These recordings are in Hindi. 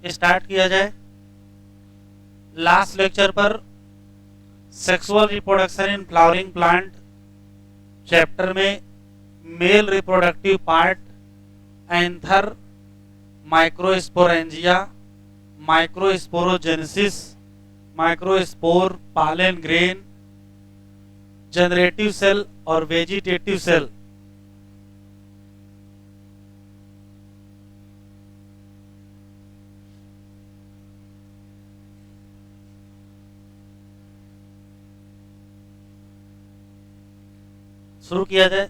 स्टार्ट किया जाए। लास्ट लेक्चर पर sexual reproduction in flowering plant chapter में male reproductive part, anther, microsporangia, microsporogenesis, microspore, pollen grain, generative cell और वेजिटेटिव सेल शुरू किया जाए।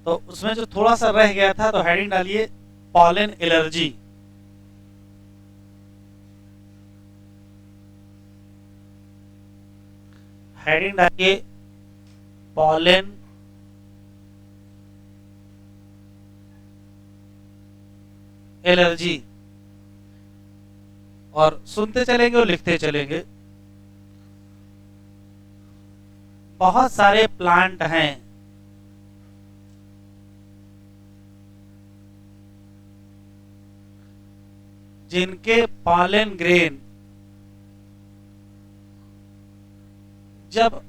तो उसमें जो थोड़ा सा रह गया था, तो हेडिंग डालिए पॉलन एलर्जी। हेडिंग डालिए पॉलन एलर्जी, और सुनते चलेंगे और लिखते चलेंगे। बहुत सारे प्लांट हैं जिनके पॉलन ग्रेन जब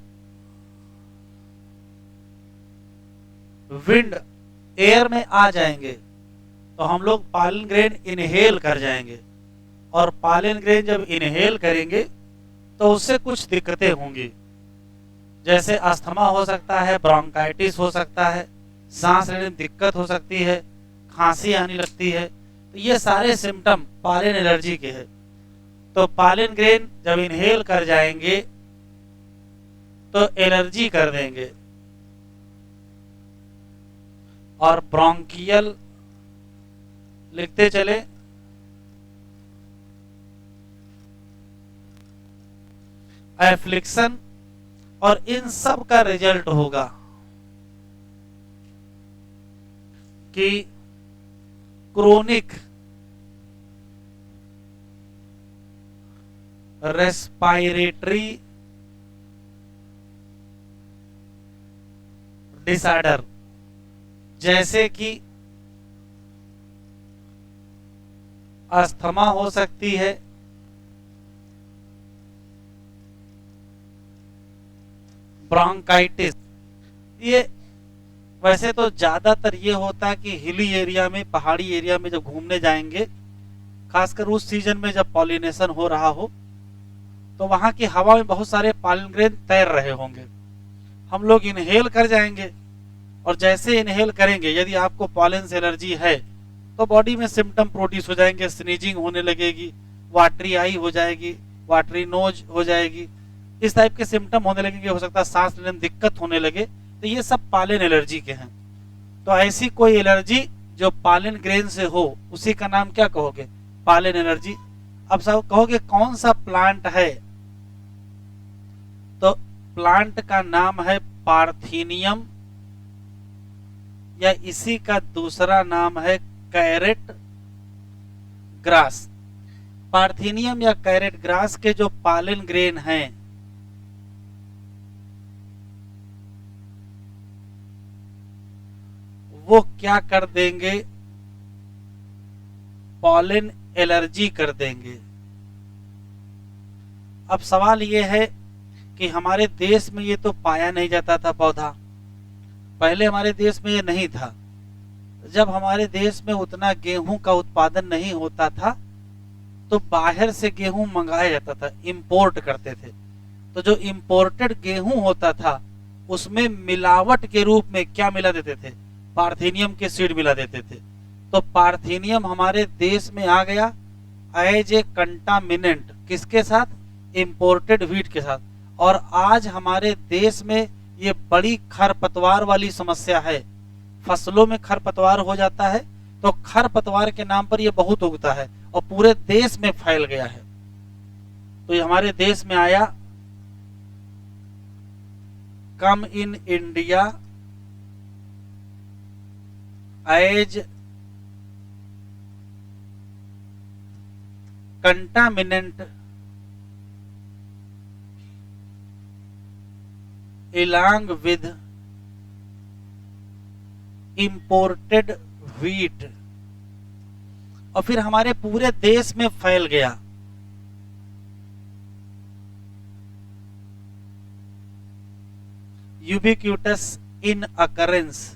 विंड एयर में आ जाएंगे तो हम लोग पॉलन ग्रेन इनहेल कर जाएंगे, और पॉलन ग्रेन जब इनहेल करेंगे तो उससे कुछ दिक्कतें होंगी, जैसे अस्थमा हो सकता है, ब्रोंकाइटिस हो सकता है, सांस लेने में दिक्कत हो सकती है, खांसी आने लगती है। तो ये सारे सिम्टम पॉलन एलर्जी के हैं। तो पॉलन ग्रेन जब इनहेल कर जाएंगे तो एलर्जी कर देंगे, और ब्रोंकियल, लिखते चले, एफ्लिक्शन, और इन सब का रिजल्ट होगा कि क्रोनिक रेस्पायरेटरी डिसऑर्डर, जैसे कि अस्थमा हो सकती है, ब्रोंकाइटिस। ये वैसे तो ज्यादातर ये होता है कि हिली एरिया में, पहाड़ी एरिया में जब घूमने जाएंगे, खासकर उस सीजन में जब पॉलिनेशन हो रहा हो, तो वहां की हवा में बहुत सारे पॉलन ग्रेन तैर रहे होंगे। हम लोग इनहेल कर जाएंगे, और जैसे इनहेल करेंगे, यदि आपको पॉलन से एलर्जी है तो बॉडी में सिम्टम प्रोड्यूस हो जाएंगे, स्नीजिंग होने लगेगी, वाटरी आई हो जाएगी, वाटरी नोज हो जाएगी, इस टाइप के सिम्टम होने लगेंगे। हो सकता है सांस लेने में दिक्कत होने लगे। तो ये सब पॉलन एलर्जी के हैं। तो ऐसी कोई एलर्जी जो पॉलन ग्रेन से हो, उसी का नाम क्या कहोगे? Pollen allergy. अब सब कहोगे कौन सा प्लांट है, तो प्लांट का नाम है पार्थेनियम, या इसी का दूसरा नाम है कैरेट ग्रास। पार्थेनियम या कैरेट ग्रास के जो पॉलन ग्रेन हैं, वो क्या कर देंगे? पॉलन एलर्जी कर देंगे। अब सवाल ये है कि हमारे देश में ये तो पाया नहीं जाता था पौधा, पहले हमारे देश में ये नहीं था। जब हमारे देश में उतना गेहूं का उत्पादन नहीं होता था, तो बाहर से गेहूं मंगाया जाता था, इंपोर्ट करते थे। तो जो इंपोर्टेड गेहूं होता था, उसमें मिलावट के रूप में क्या मिला देते थे? पार्थेनियम के सीड मिला देते थे। तो पार्थेनियम हमारे देश में आ गया एज ए कंटामिनेंट, किसके साथ? इंपोर्टेड व्हीट के साथ। और आज हमारे देश में ये बड़ी खरपतवार वाली समस्या है, फसलों में खरपतवार हो जाता है, तो खरपतवार के नाम पर ये बहुत उगता है और पूरे देश में फैल गया है। तो ये हमारे देश में आया, come in India as contaminant along with imported wheat और फिर हमारे पूरे देश में फैल गया। यूबिक्यूटस इन अकरेंस,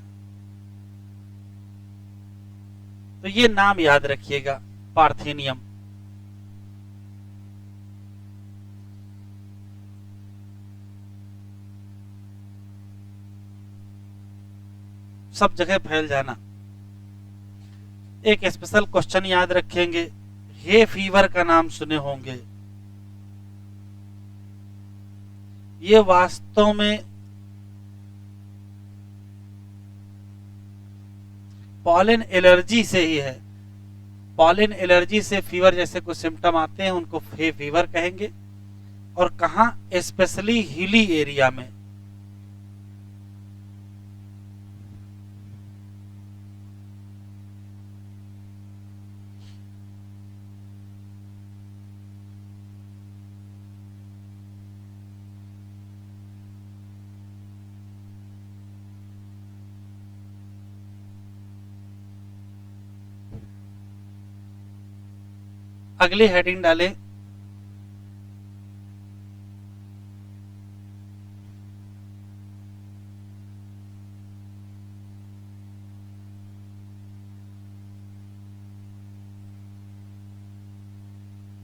तो ये नाम याद रखिएगा, पार्थेनियम। सब जगह फैल जाना। एक स्पेशल क्वेश्चन याद रखेंगे, हे फीवर का नाम सुने होंगे। ये वास्तव में पॉलन एलर्जी से ही है। पॉलन एलर्जी से फीवर जैसे कुछ सिम्टम आते हैं उनको हे फीवर कहेंगे। और कहां? स्पेशली हिली एरिया में। अगली हेडिंग डालें,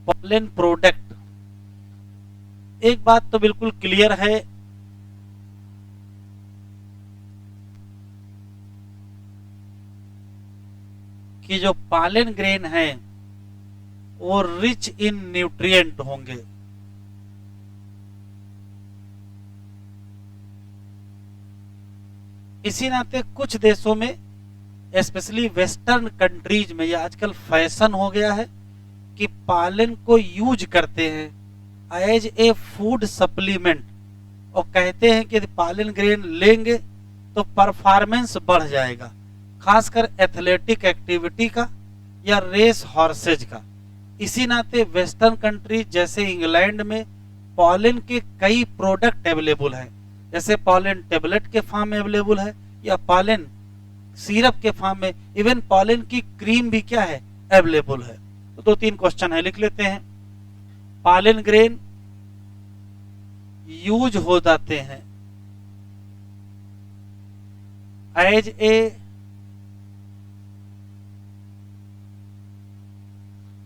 पॉलन प्रोडक्ट। एक बात तो बिल्कुल क्लियर है कि जो पॉलन ग्रेन है वो रिच इन न्यूट्रिएंट होंगे। इसी नाते कुछ देशों में, स्पेशली वेस्टर्न कंट्रीज में, यह आजकल फैशन हो गया है कि पालन को यूज करते हैं एज ए फूड सप्लीमेंट, और कहते हैं कि पालन ग्रेन लेंगे तो परफॉर्मेंस बढ़ जाएगा, खासकर एथलेटिक एक्टिविटी का या रेस हॉर्सेज का। इसी नाते वेस्टर्न कंट्रीज जैसे इंग्लैंड में पॉलन के कई प्रोडक्ट अवेलेबल हैं, जैसे पॉलन टेबलेट के फॉर्म में अवेलेबल है या पॉलन सिरप के फॉर्म में, इवन पॉलन की क्रीम भी क्या है, अवेलेबल है। तो दो तीन क्वेश्चन है, लिख लेते हैं। पॉलन ग्रेन यूज हो जाते हैं as a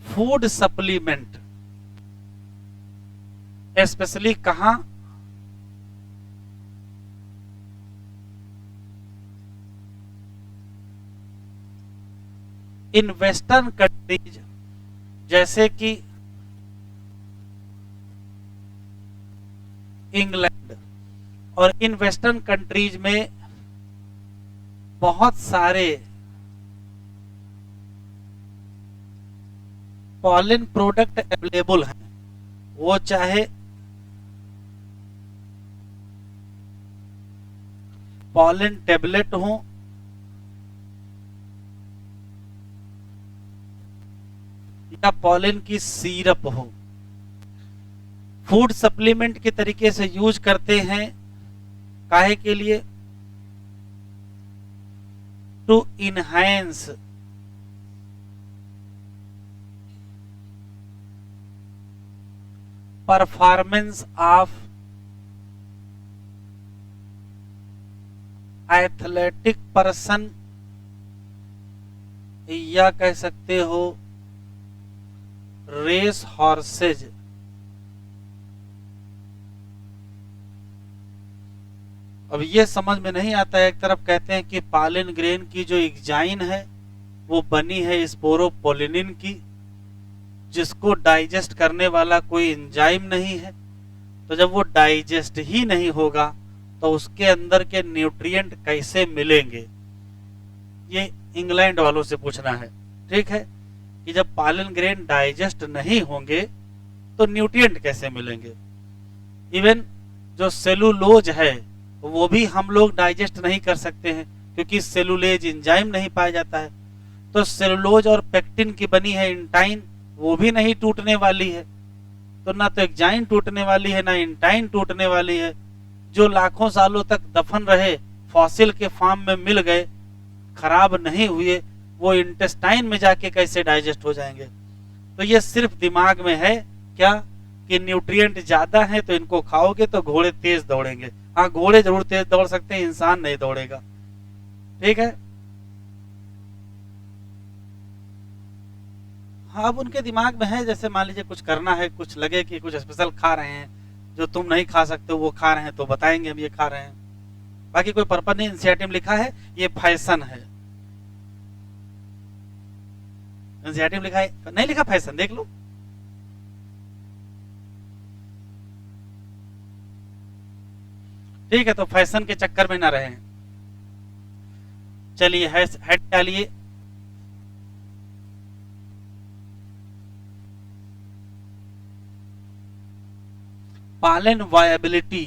food supplement, specially कहां? इन वेस्टर्न कंट्रीज जैसे कि इंग्लैंड, और इन वेस्टर्न कंट्रीज में बहुत सारे पॉलन प्रोडक्ट अवेलेबल हैं, वो चाहे पॉलन टेबलेट हो या पॉलन की सिरप हो, फूड सप्लीमेंट के तरीके से यूज करते हैं। काहे के लिए? To enhance performance of athletic person, या कह सकते हो रेस हॉर्सेज। अब ये समझ में नहीं आता है, एक तरफ कहते हैं कि पॉलन ग्रेन की जो एंजाइम है वो बनी है स्पोरोपोलिनिन की, जिसको डाइजेस्ट करने वाला कोई एंजाइम नहीं है। तो जब वो डाइजेस्ट ही नहीं होगा तो उसके अंदर के न्यूट्रिएंट कैसे मिलेंगे? ये इंग्लैंड वालों से पूछना है, ठीक है, कि जब पॉलन ग्रेन डाइजेस्ट नहीं होंगे तो न्यूट्रिएंट कैसे मिलेंगे? इवन जो सेलुलोज है वो भी हम लोग डाइजेस्ट नहीं कर सकते हैं, क्योंकि सेलुलेज एंजाइम नहीं पाया जाता है। तो सेलुलोज और पेक्टिन की बनी है इंटाइन, वो भी नहीं टूटने वाली है। तो ना तो एंजाइम टूटने वाली है, ना इंटाइन टूटने वाली है। जो लाखों सालों तक दफन रहे, फॉसिल के फॉर्म में मिल गए, खराब नहीं हुए, वो इंटेस्टाइन में जाके कैसे डाइजेस्ट हो जाएंगे। तो ये सिर्फ दिमाग में है क्या कि न्यूट्रिएंट ज्यादा है तो इनको खाओगे तो घोड़े तेज दौड़ेंगे। हाँ, घोड़े जरूर तेज दौड़ सकते हैं, इंसान नहीं दौड़ेगा। ठीक है। हाँ, अब उनके दिमाग में है, जैसे मान लीजिए कुछ करना है, कुछ लगे कि कुछ स्पेशल खा रहे हैं जो तुम नहीं खा सकते वो खा रहे हैं, तो बताएंगे हम ये खा रहे हैं। बाकी कोई पर्पज नहीं। एनसीईआरटी में लिखा है ये फैशन है। एनसीईआरटी में लिखा है, नहीं लिखा फैशन, देख लो। ठीक है, तो फैशन के चक्कर में ना रहे। चलिए हेड डालिए। पालन वायबिलिटी।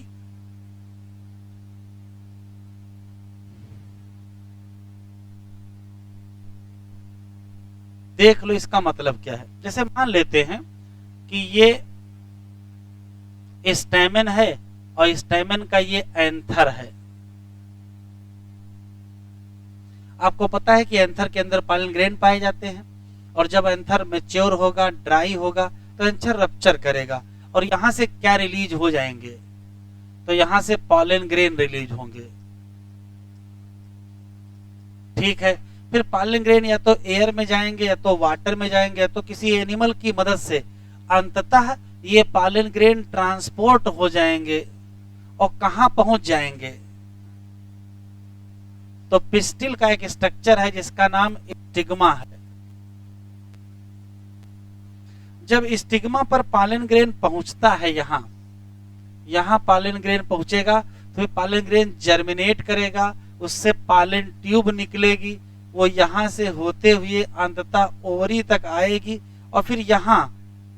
देख लो इसका मतलब क्या है। जैसे मान लेते हैं कि ये स्टैमेन है और स्टैमेन का ये एंथर है। आपको पता है कि एंथर के अंदर पॉलन ग्रेन पाए जाते हैं, और जब एंथर मैच्योर होगा, ड्राई होगा, तो एंथर रप्चर करेगा और यहां से क्या रिलीज हो जाएंगे, तो यहां से पॉलन ग्रेन रिलीज होंगे। ठीक है। फिर पॉलन ग्रेन या तो एयर में जाएंगे, या तो वाटर में जाएंगे, या तो किसी एनिमल की मदद से अंततः ये पॉलन ग्रेन ट्रांसपोर्ट हो जाएंगे और कहां पहुंच जाएंगे, तो पिस्टिल का एक स्ट्रक्चर है जिसका नाम स्टिग्मा है। जब स्टिग्मा पर पॉलन ग्रेन पहुंचता है, यहां पॉलन ग्रेन पहुंचेगा, तो पॉलन ग्रेन जर्मिनेट करेगा, उससे पॉलन ट्यूब निकलेगी, वो यहां से होते हुए अंततः ओवरी तक आएगी, और फिर यहां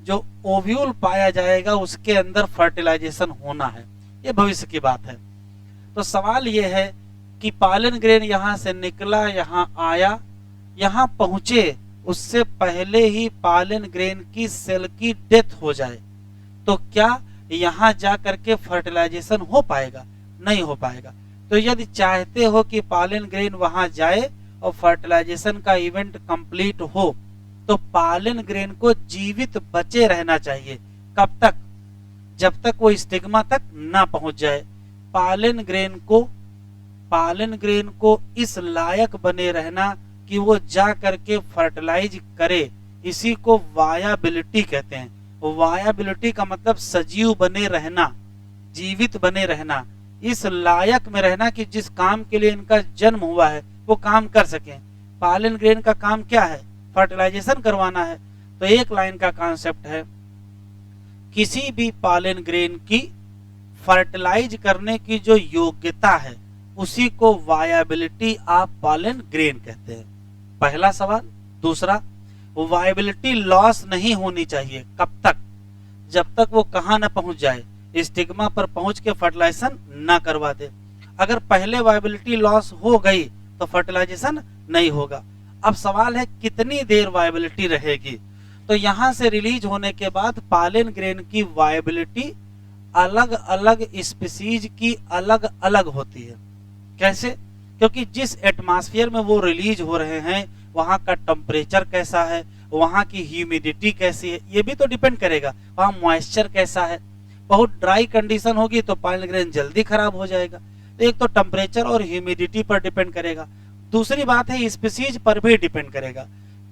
जो ओव्यूल पाया जाएगा उसके अंदर फर्टिलाइजेशन होना है। ये भविष्य की बात है। तो सवाल ये है कि पॉलन ग्रेन यहां से निकला, यहां आया, यहां पहुंचे, उससे पहले ही पॉलन ग्रेन की सेल की डेथ हो जाए, तो क्या यहां जा करके फर्टिलाइजेशन हो पाएगा? नहीं हो पाएगा। तो यदि चाहते हो कि पॉलन ग्रेन वहां जाए और फर्टिलाइजेशन का इवेंट कंप्लीट हो, तो पॉलन ग्रेन को जीवित बचे रहना चाहिए। कब तक? जब तक वो स्टिग्मा तक ना पहुंच जाए। पॉलन ग्रेन को इस लायक बने रहना कि वो जा करके फर्टिलाइज करे, इसी को वायाबिलिटी कहते हैं। वायाबिलिटी का मतलब सजीव बने रहना, जीवित बने रहना, इस लायक में रहना कि जिस काम के लिए इनका जन्म हुआ है वो काम कर सकें। पॉलन ग्रेन का काम क्या है? फर्टिलाइजेशन करवाना है। तो एक लाइन का कॉन्सेप्ट है, किसी भी पॉलन ग्रेन की फर्टिलाइज करने की जो योग्यता है उसी को वायबिलिटी ऑफ पॉलन ग्रेन कहते हैं। पहला सवाल। दूसरा, वायबिलिटी लॉस नहीं होनी चाहिए। कब तक? जब तक वो कहां ना पहुंच जाए, स्टिग्मा पर पहुंच के फर्टिलाइजेशन ना करवा दे। अगर पहले वायबिलिटी लॉस हो गई तो फर्टिलाइजेशन नहीं होगा। अब सवाल है कितनी देर वायबिलिटी रहेगी। तो यहां से रिलीज होने के बाद पॉलन ग्रेन की वायबिलिटी अलग अलग स्पीसीज की अलग अलग होती है। कैसे? क्योंकि जिस एटमॉस्फेयर में वो रिलीज हो रहे हैं वहां का टेम्परेचर कैसा है, वहां की ह्यूमिडिटी कैसी है, ये भी तो डिपेंड करेगा। वहां मॉइस्चर कैसा है। बहुत ड्राई कंडीशन होगी तो पॉलन ग्रेन जल्दी खराब हो जाएगा। तो एक तो टेम्परेचर और ह्यूमिडिटी पर डिपेंड करेगा। दूसरी बात है स्पीसीज पर भी डिपेंड करेगा।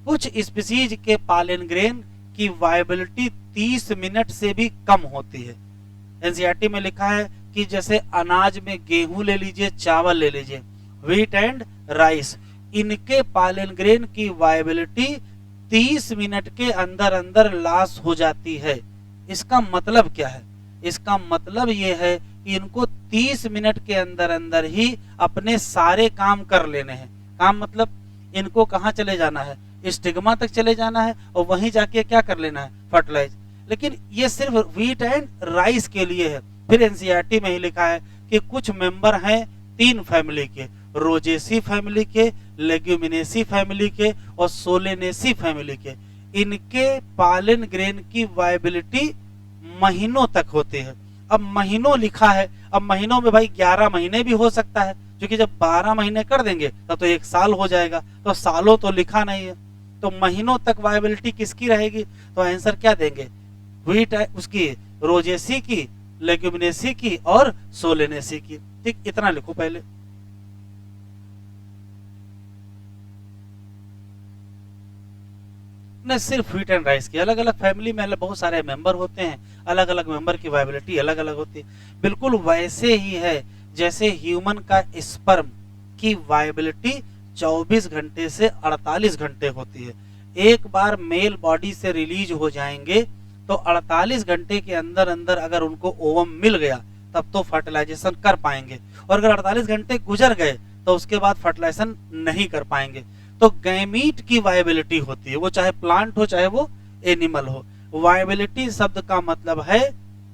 कुछ स्पीसीज के पॉलन ग्रेन की वायबिलिटी 30 मिनट से भी कम होती है। एनसीईआरटी में लिखा है कि जैसे अनाज में गेहूं ले लीजिए, चावल ले लीजिए, व्हीट एंड राइस, इनके पॉलन ग्रेन की वायबिलिटी 30 मिनट के अंदर अंदर लॉस हो जाती है। इसका मतलब क्या है? इसका मतलब ये है कि इनको 30 मिनट के अंदर अंदर ही अपने सारे काम कर लेने हैं। काम मतलब इनको कहाँ चले जाना है? स्टिग्मा तक चले जाना है और वहीं जाके क्या कर लेना है? फर्टिलाइज। लेकिन ये सिर्फ व्हीट एंड राइस के लिए है। फिर एनसीईआरटी में ही लिखा है कि कुछ मेंबर हैं 3 फैमिली के, रोजेसी फैमिली के, लेग्यूमिनेसी फैमिली के और सोलेनेसी फैमिली के। इनके पॉलन ग्रेन की वायबिलिटी महीनों तक होती है। अब महीनों लिखा है, अब महीनों में भाई 11 महीने भी हो सकता है, क्योंकि जब 12 महीने कर देंगे तब तो 1 साल हो जाएगा, तो सालों तो लिखा नहीं है, तो महीनों तक वायबिलिटी किसकी रहेगी? तो आंसर क्या देंगे? व्हीट उसकी, रोजेसी की, लेग्यूमिनेसी की और सोलेनेसी की। ठीक, इतना लिखो पहले। न सिर्फ व्हीट एंड राइस की, अलग अलग फैमिली में बहुत सारे मेंबर होते हैं, अलग अलग मेंबर की वायबिलिटी अलग अलग होती है। बिल्कुल वैसे ही है जैसे ह्यूमन का स्पर्म की वायबिलिटी 24 घंटे से 48 घंटे होती है। एक बार मेल बॉडी से रिलीज हो जाएंगे तो 48 घंटे के अंदर अंदर अगर उनको ओवम मिल गया तब तो फर्टिलाइजेशन कर पाएंगे, और अगर 48 घंटे गुजर गए तो उसके बाद फर्टिलाइजेशन नहीं कर पाएंगे। तो गैमीट की वायबिलिटी होती है, वो चाहे प्लांट हो चाहे वो एनिमल हो। वायबिलिटी शब्द का मतलब है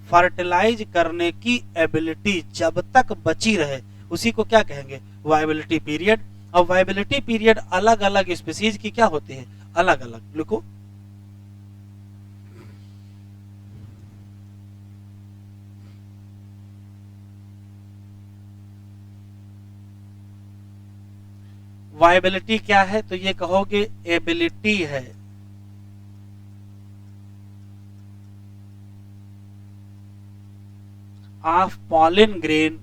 फर्टिलाइज करने की एबिलिटी, जब तक बची रहे उसी को क्या कहेंगे? Viability period. और वायबिलिटी पीरियड अलग अलग स्पीसीज की क्या होती है? अलग अलग। लिखो, वायबिलिटी क्या है? तो ये कहोगे एबिलिटी है of pollen grain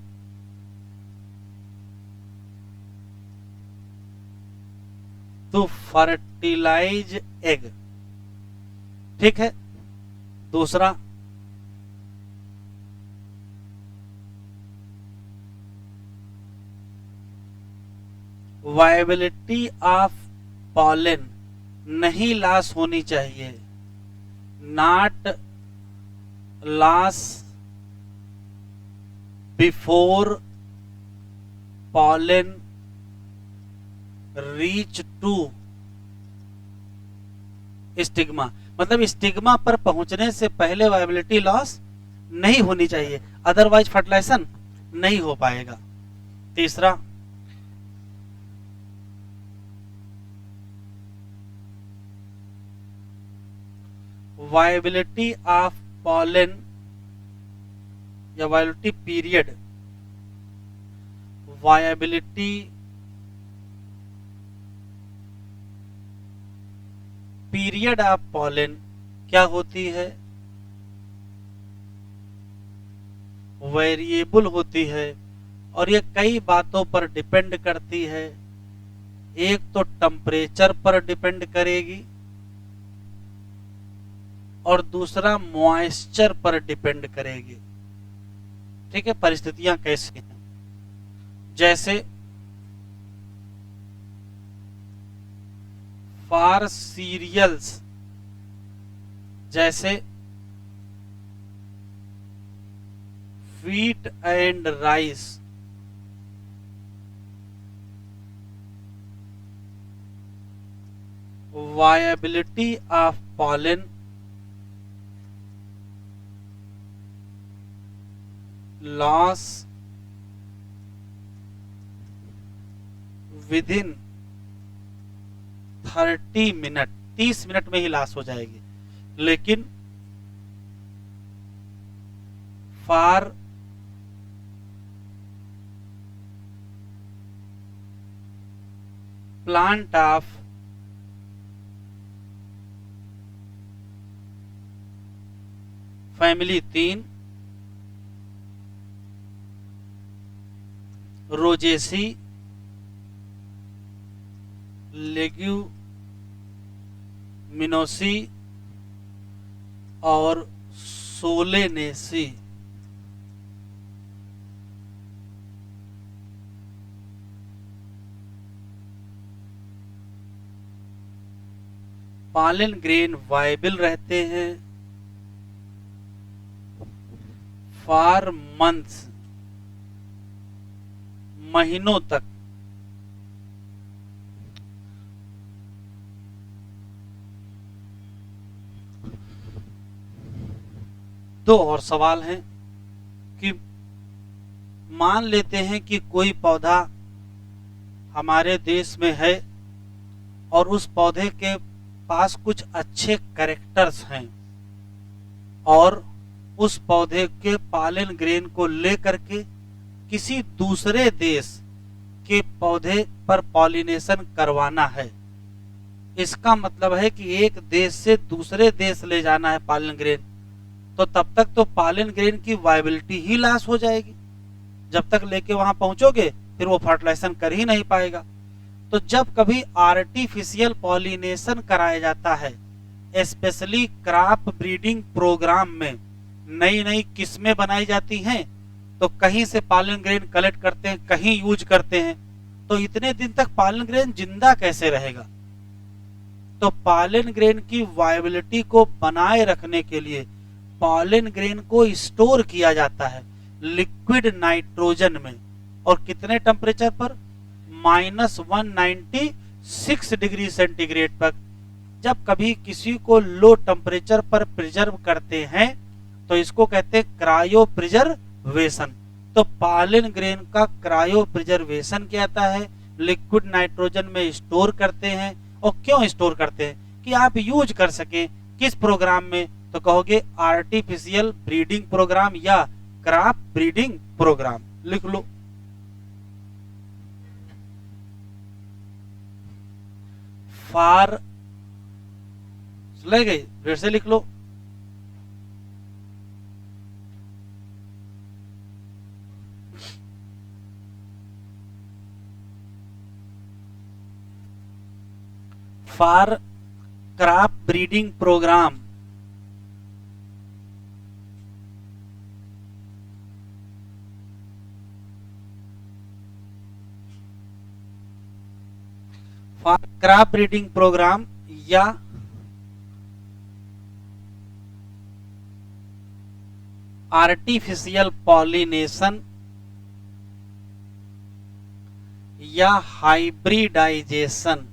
to fertilize egg. ठीक है। दूसरा, वायबिलिटी ऑफ पॉलन नहीं लॉस होनी चाहिए, not loss before pollen reach to stigma. मतलब स्टिग्मा पर पहुंचने से पहले वायबिलिटी लॉस नहीं होनी चाहिए, अदरवाइज फर्टिलाइजेशन नहीं हो पाएगा। तीसरा, वायबिलिटी ऑफ पॉलन या viability period, viability period of pollen क्या होती है? वेरिएबल होती है, और ये कई बातों पर डिपेंड करती है। एक तो टेम्परेचर पर डिपेंड करेगी और दूसरा मॉइस्चर पर डिपेंड करेगी। ठीक है, परिस्थितियां कैसी हैं? जैसे फॉर सीरियल्स, जैसे wheat and rice, viability of pollen loss within 30 minute, 30 minute में ही लॉस हो जाएगी। लेकिन for plant of family 3, Rosaceae, Leguminosae और सोलेनेसी, पॉलन ग्रेन वायबल रहते हैं फॉर मंथ्स, महीनों तक। दो और सवाल हैं कि मान लेते हैं कि कोई पौधा हमारे देश में है और उस पौधे के पास कुछ अच्छे कैरेक्टर्स हैं, और उस पौधे के पॉलन ग्रेन को लेकर के किसी दूसरे देश के पौधे पर पॉलिनेशन करवाना है। इसका मतलब है कि एक देश से दूसरे देश ले जाना है पॉलन ग्रेन, तो तब तक तो पॉलन ग्रेन की वायबिलिटी ही लॉस हो जाएगी। जब तक लेके वहां पहुंचोगे फिर वो फर्टिलाइजेशन कर ही नहीं पाएगा। तो जब कभी आर्टिफिशियल पॉलिनेशन कराया जाता है, स्पेशली क्रॉप ब्रीडिंग प्रोग्राम में नई नई किस्में बनाई जाती हैं, तो कहीं से पॉलन ग्रेन कलेक्ट करते हैं, कहीं यूज करते हैं, तो इतने दिन तक पॉलन ग्रेन जिंदा कैसे रहेगा। तो पॉलन ग्रेन की वायबिलिटी को बनाए रखने के लिए पॉलन ग्रेन को स्टोर किया जाता है लिक्विड नाइट्रोजन में। और कितने टेम्परेचर पर? -196 डिग्री सेंटीग्रेड पर। जब कभी किसी को लो टेम्परेचर पर प्रिजर्व करते हैं तो इसको कहते हैं क्रायो प्रिजर्वेशन। तो पॉलन ग्रेन का क्रायो प्रिजर्वेशन क्या आता है? लिक्विड नाइट्रोजन में स्टोर करते हैं। और क्यों स्टोर करते हैं? कि आप यूज कर सकें। किस प्रोग्राम में? तो कहोगे आर्टिफिशियल ब्रीडिंग प्रोग्राम या क्रॉप ब्रीडिंग प्रोग्राम। लिख लो। फॉर ले गई, फिर से लिख लो। For crop breeding program crop breeding program या आर्टिफिशियल पॉलिनेशन या हाइब्रिडाइजेशन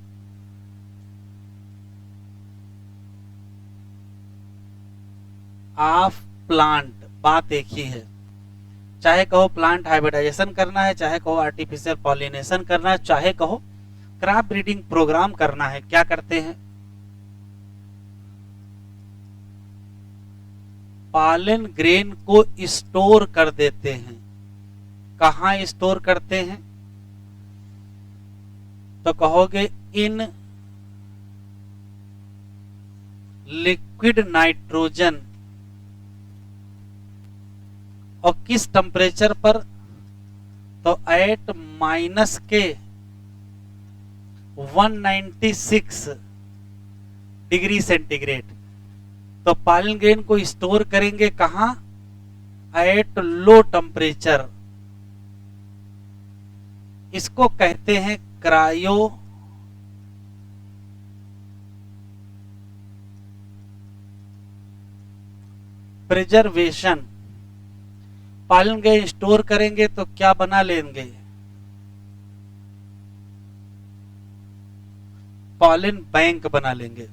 ऑफ प्लांट, बात एक ही है। चाहे कहो प्लांट हाइब्रिडाइजेशन करना है, चाहे कहो आर्टिफिशियल पॉलिनेशन करना है, चाहे कहो क्रॉप ब्रीडिंग प्रोग्राम करना है। क्या करते हैं? पॉलन ग्रेन को स्टोर कर देते हैं। कहां स्टोर करते हैं? तो कहोगे इन लिक्विड नाइट्रोजन। और किस टेम्परेचर पर? तो एट -196 डिग्री सेंटीग्रेड। तो पॉलन ग्रेन को स्टोर करेंगे कहां? At low temperature. इसको कहते हैं cryo preservation. Pollen grain store करेंगे तो क्या बना लेंगे? पॉलन बैंक बना लेंगे।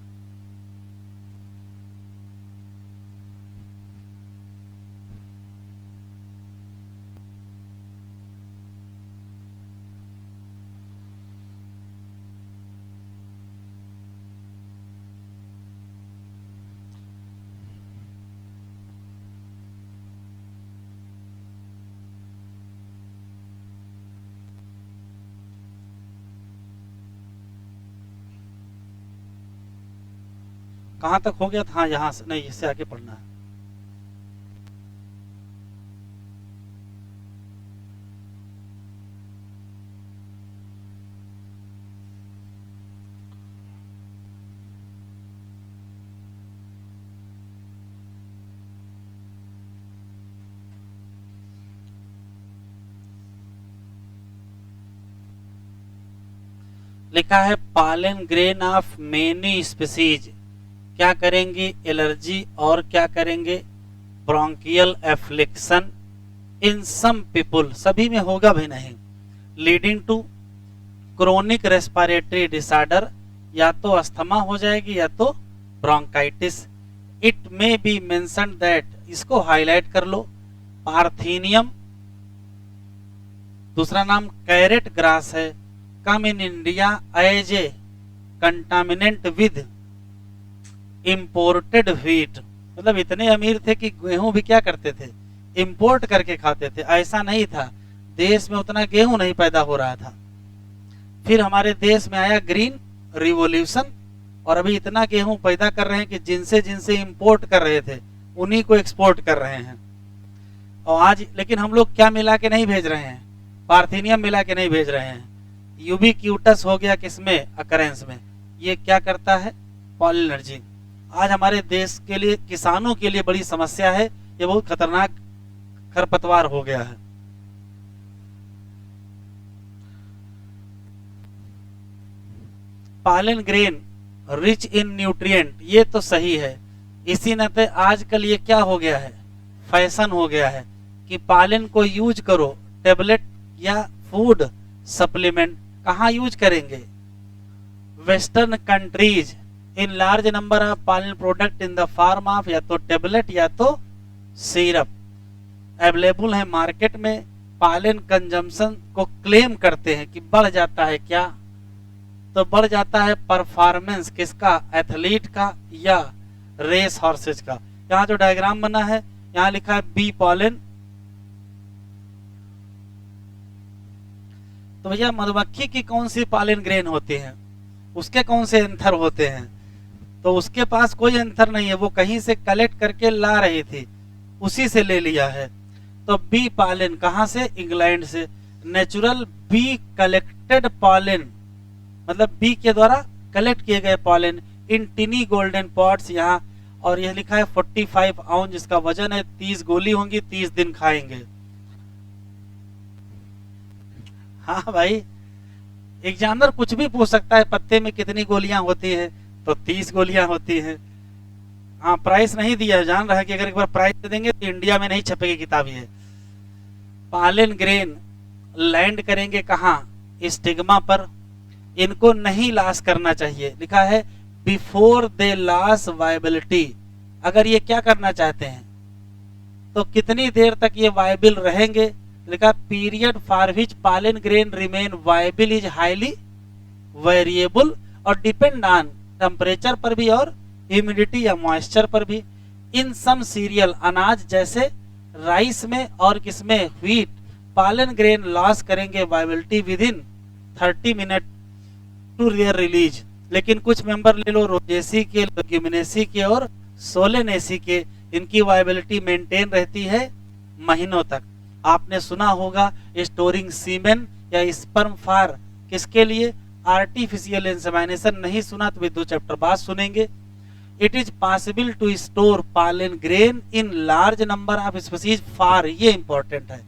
कहां तक हो गया था? हाँ, यहां से नहीं, इससे आगे पढ़ना है। लिखा है pollen grain of many species क्या करेंगे? एलर्जी और क्या करेंगे? Bronchial affliction in some people, सभी में होगा भी नहीं, leading to chronic respiratory disorder, या तो अस्थमा हो जाएगी या तो bronchitis. It may be mention that, इसको हाईलाइट कर लो, पार्थीनियम दूसरा नाम कैरेट ग्रास है, come in India as a contaminant with imported wheat. मतलब इतने अमीर थे कि गेहूं भी क्या करते थे? इंपोर्ट करके खाते थे। ऐसा नहीं था, देश में उतना गेहूं नहीं पैदा हो रहा था, फिर हमारे देश में आया ग्रीन रिवॉल्यूशन, और अभी इतना गेहूं पैदा कर रहे हैं कि जिनसे जिनसे इंपोर्ट कर रहे थे उन्हीं को एक्सपोर्ट कर रहे हैं। और आज लेकिन हम लोग क्या मिला के नहीं भेज रहे हैं, पार्थिनियम मिला के नहीं भेज रहे हैं। यूबिक्यूटस हो गया किसमें, अकरेंस में, ये क्या करता है, पॉलिनर्जी। आज हमारे देश के लिए, किसानों के लिए बड़ी समस्या है, ये बहुत खतरनाक खरपतवार हो गया है। पालन ग्रेन रिच इन न्यूट्रिएंट, ये तो सही है। इसी नाते आजकल ये क्या हो गया है, फैशन हो गया है कि पालन को यूज करो, टेबलेट या फूड सप्लीमेंट। कहाँ यूज करेंगे, western countries in large number of pollen product in the form of या तो टेबलेट या तो सिरप अवेलेबल है मार्केट में। पालन कंजम्पशन को क्लेम करते हैं कि बढ़ जाता है, क्या तो बढ़ जाता है परफॉर्मेंस किसका, एथलीट का या रेस हॉर्सेज का। यहाँ जो डायग्राम बना है यहाँ लिखा है बी पॉलन। तो भैया मधुमक्खी की कौन सी पॉलन ग्रेन होती है, उसके कौन से एंथर होते हैं, तो उसके पास कोई एंथर नहीं है, वो कहीं से कलेक्ट करके ला रही थी, उसी से ले लिया है। तो बी पॉलन कहां से, इंग्लैंड से। नेचुरल बी कलेक्टेड पॉलन, मतलब बी के द्वारा कलेक्ट किए गए पॉलन इन टिनी गोल्डन पॉट्स। यहाँ और यह लिखा है 45 आउंस, जिसका वजन है 30 गोली होंगी, 30 दिन खाएंगे। हाँ भाई, एग्जामिनर कुछ भी पूछ सकता है, पत्ते में कितनी गोलियां होती है, तो 30 गोलियां होती है। हाँ, प्राइस नहीं दिया, जान रहा है कि अगर एक बार प्राइस दे देंगे तो इंडिया में नहीं छपेगी किताब। ये पालन ग्रेन लैंड करेंगे कहाँ, स्टिग्मा पर। इनको नहीं लॉस करना चाहिए, लिखा है बिफोर दे लॉस वायबिलिटी। अगर ये क्या करना चाहते हैं तो कितनी देर तक ये वायबल रहेंगे, लिखा पीरियड फॉर विच पालन grain remain viable is highly variable और डिपेंड ऑन टेम्परेचर पर भी और ह्यूमिडिटी या मॉइस्चर पर भी। इन सम सीरियल, अनाज जैसे राइस में और किसमें, व्हीट, पालन ग्रेन लॉस करेंगे viability within 30 minute to rear release. लेकिन कुछ मेंबर ले लो, रोजेसी के, लेग्यूमिनेसी के और सोलेनेसी के, इनकी वायबिलिटी मेंटेन रहती है महीनों तक। आपने सुना होगा स्टोरिंग सीमेन या स्पर्म फॉर किसके लिए, आर्टिफिशियल इंसेमिनेशन। नहीं सुना तो भी 2 चैप्टर बाद सुनेंगे। It is possible to store pollen grain in large number of species for, ये इंपॉर्टेंट है,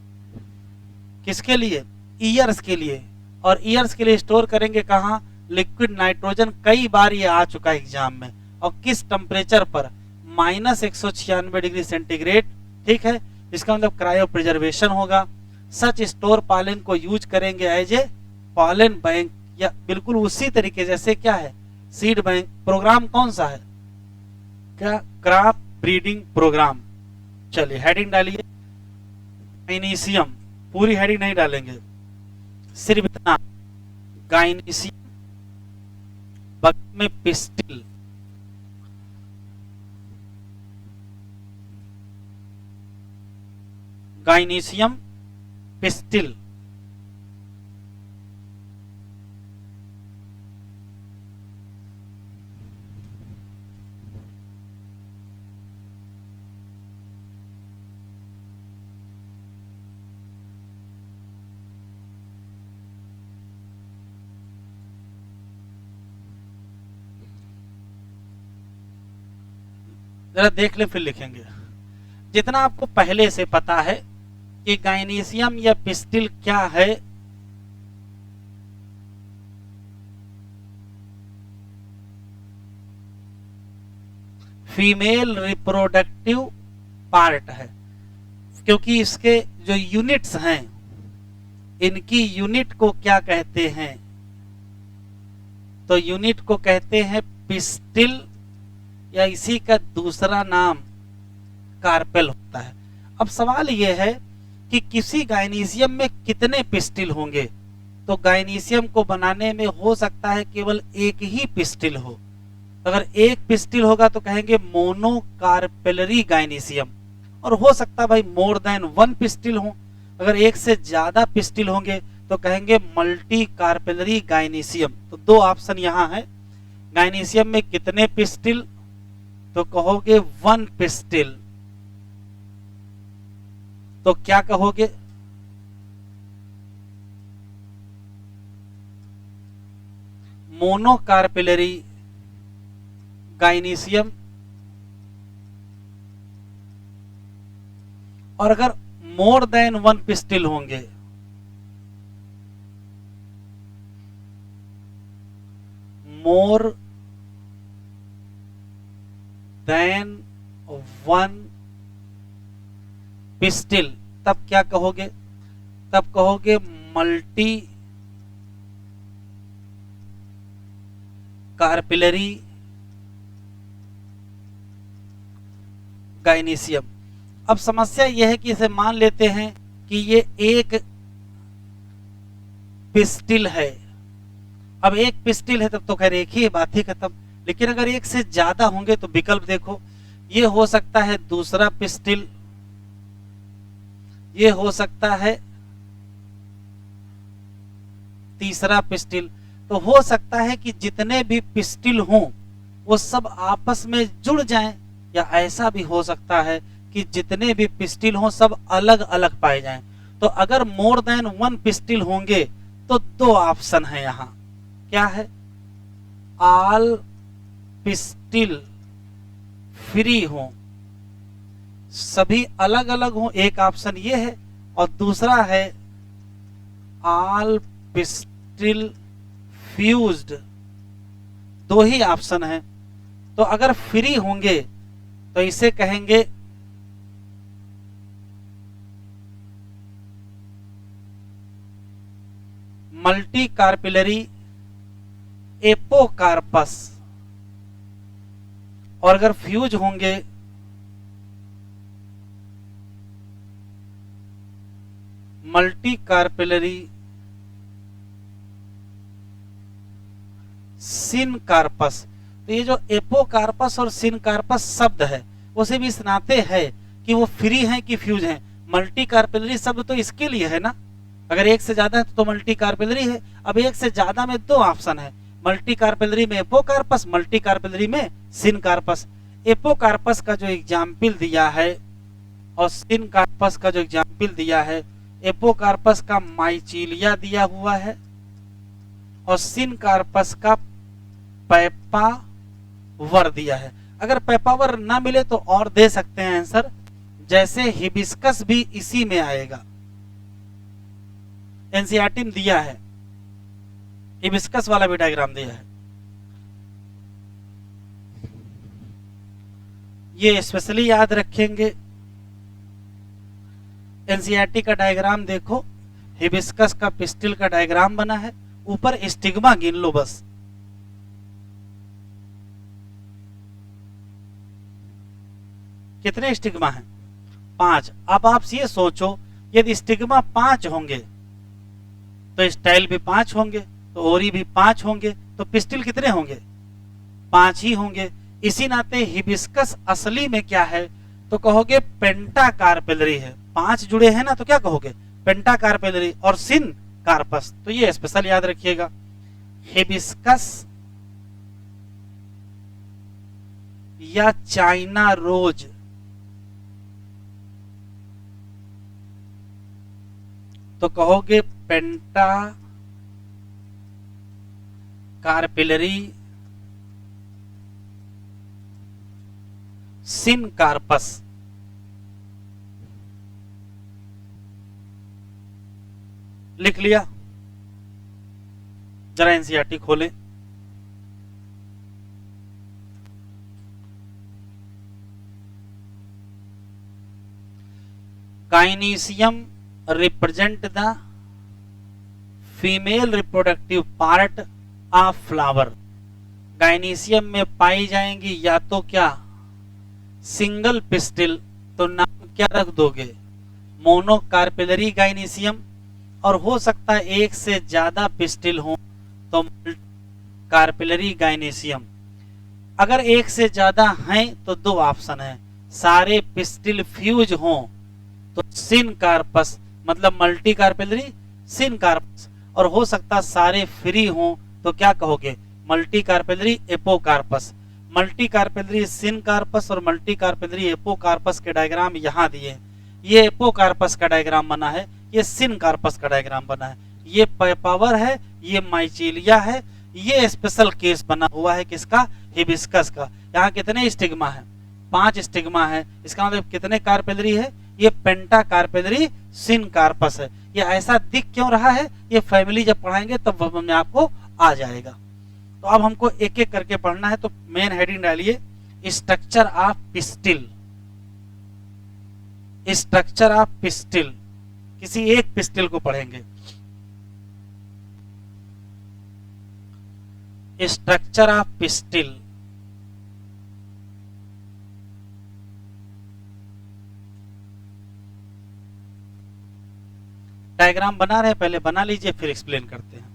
किसके लिए, ईयर्स के लिए। और ईयर्स के लिए स्टोर करेंगे कहाँ, लिक्विड नाइट्रोजन। कई बार ये आ चुका है एग्जाम में। और किस टेम्परेचर पर, -196 डिग्री सेंटीग्रेड, ठीक है, इसका मतलब क्रायो प्रिजर्वेशन होगा। सच स्टोर पालन को यूज करेंगे एज ए पालन बैंक, या बिल्कुल उसी तरीके जैसे क्या है, सीड बैंक। प्रोग्राम कौन सा है, क्या, क्रॉप ब्रीडिंग प्रोग्राम। चलिए हेडिंग डालिए, गाइनीशियम, पूरी हेडिंग नहीं डालेंगे, सिर्फ इतना, गाइनीशियम, बगल में पिस्टिल, गाइनीशियम पिस्टिल। जरा देख ले फिर लिखेंगे। जितना आपको पहले से पता है कि गाइनीशियम या पिस्टिल क्या है, फीमेल रिप्रोडक्टिव पार्ट है, क्योंकि इसके जो यूनिट्स हैं, इनकी यूनिट को क्या कहते हैं, तो यूनिट को कहते हैं पिस्टिल, या इसी का दूसरा नाम कार्पेल होता है। अब सवाल यह है कि किसी गाइनीशियम में कितने पिस्टिल होंगे, तो गाइनीशियम को बनाने में हो सकता है केवल एक ही पिस्टिल हो। अगर एक पिस्टिल होगा तो कहेंगे मोनोकार्पेलरी गाइनीशियम, और हो सकता है भाई मोर देन 1 पिस्टिल हो। अगर एक से ज्यादा पिस्टिल होंगे तो कहेंगे मल्टी कार्पेलरी गाइनीशियम। तो दो ऑप्शन यहाँ है। गाइनीशियम में कितने पिस्टिल, तो कहोगे 1 पिस्टिल। तो क्या कहोगे, मोनोकार्पेलरी गाइनीशियम। और अगर मोर देन 1 पिस्टिल होंगे, मोर देन 1 पिस्टिल, तब क्या कहोगे, तब कहोगे मल्टी कार्पिलरी गाइनीशियम। अब समस्या यह है कि इसे मान लेते हैं कि ये एक पिस्टिल है। अब एक पिस्टिल है तब तो खैर एक ही बात ही खत्म। लेकिन अगर एक से ज्यादा होंगे तो विकल्प देखो, ये हो सकता है दूसरा पिस्टिल, ये हो सकता है तीसरा पिस्टिल। तो हो सकता है कि जितने भी पिस्टिल हों वो सब आपस में जुड़ जाएं, या ऐसा भी हो सकता है कि जितने भी पिस्टिल हों सब अलग अलग पाए जाएं। तो अगर मोर देन 1 पिस्टिल होंगे तो दो ऑप्शन है यहां, क्या है, ऑल पिस्टिल फ्री हो, सभी अलग अलग हो, एक ऑप्शन ये है। और दूसरा है ऑल पिस्टिल फ्यूज्ड, दो ही ऑप्शन है। तो अगर फ्री होंगे तो इसे कहेंगे मल्टी कार्पिलरी एपोकार्पस, और अगर फ्यूज होंगे मल्टी कार्पिलरी सिनकार्पस। तो ये जो एपोकार्पस और सिनकार्पस शब्द है उसे भी इस नाते है कि वो फ्री हैं कि फ्यूज हैं। मल्टी कार्पिलरी शब्द तो इसके लिए है ना, अगर एक से ज्यादा है तो मल्टी कार्पिलरी है। अब एक से ज्यादा में दो ऑप्शन है, मल्टी कार्पिलरी में एपोकार्पस, मल्टी कार्पिलरी में सिनकार्पस। एपोकार्पस का जो एग्जाम्पल दिया है और सिनकार्पस का जो एग्जाम्पल दिया है, एपोकार्पस का माइचीलिया दिया हुआ है और सिनकार्पस का पैपावर दिया है। अगर पैपावर ना मिले तो और दे सकते हैं आंसर, जैसे हिबिस्कस भी इसी में आएगा, एनसीईआरटी में दिया है, हिबिस्कस वाला भी डायग्राम दिया है। ये स्पेशली याद रखेंगे। एनसीईआरटी का डायग्राम देखो, हिबिस्कस का पिस्टिल का डायग्राम बना है, ऊपर स्टिग्मा गिन लो बस। कितने स्टिग्मा हैं? 5। अब आप ये सोचो, यदि स्टिग्मा 5 होंगे तो स्टाइल भी 5 होंगे, तो ओरी भी 5 होंगे, तो पिस्टिल कितने होंगे? 5 ही होंगे। इसी नाते हिबिस्कस असली में क्या है, तो कहोगे पेंटा कार्पेलरी है। 5 जुड़े हैं ना, तो क्या कहोगे? पेंटा कार्पेलरी। और सिन कार्पस, तो ये स्पेशल याद रखिएगा, हिबिस्कस या चाइना रोज तो कहोगे पेंटा कार्पिलरी सिनकार्पस। लिख लिया? जरा एनसीईआरटी खोलें। Gynoecium represent the female reproductive part of flower। Gynoecium में पाई जाएंगी या तो क्या सिंगल पिस्टिल, तो नाम क्या रख दोगे? Monocarpellary gynoecium. और हो सकता है एक से ज्यादा पिस्टिल हो तो कार्पिलरी गाइनीशियम। अगर एक से ज्यादा हैं तो दो ऑप्शन है, सारे पिस्टिल फ्यूज हों तो सिनकार्पस मतलब मल्टी कार्पिलरी सिन कार्पस, और हो सकता सारे फ्री हों तो क्या कहोगे, multi carpellary apocarpous. Multi carpellary syncarpous और मल्टी कार्पेलरी एपोकार्पस के डायग्राम यहाँ दिए हैं। ये एपोकार्पस का डायग्राम बना है, ये सिन कार्पस का डायग्राम बना है, ये पावर है, ये माइचेलिया है, ये स्पेशल केस बना हुआ है किसका, हिबिस्कस का। यहाँ कितने स्टिग्मा है, 5 स्टिग्मा है। इसका मतलब कितने कार्पेलरी है, ये पेंटा कार्पेलरी सिन कार्पस है। ये ऐसा दिख क्यों रहा है, ये फैमिली जब पढ़ाएंगे तब में आपको आ जाएगा। तो अब हमको एक एक करके पढ़ना है। तो मेन हेडिंग डालिए structure of pistil. Structure of pistil, किसी एक पिस्टिल को पढ़ेंगे। स्ट्रक्चर ऑफ पिस्टिल, डायग्राम बना रहे हैं, पहले बना लीजिए फिर एक्सप्लेन करते हैं।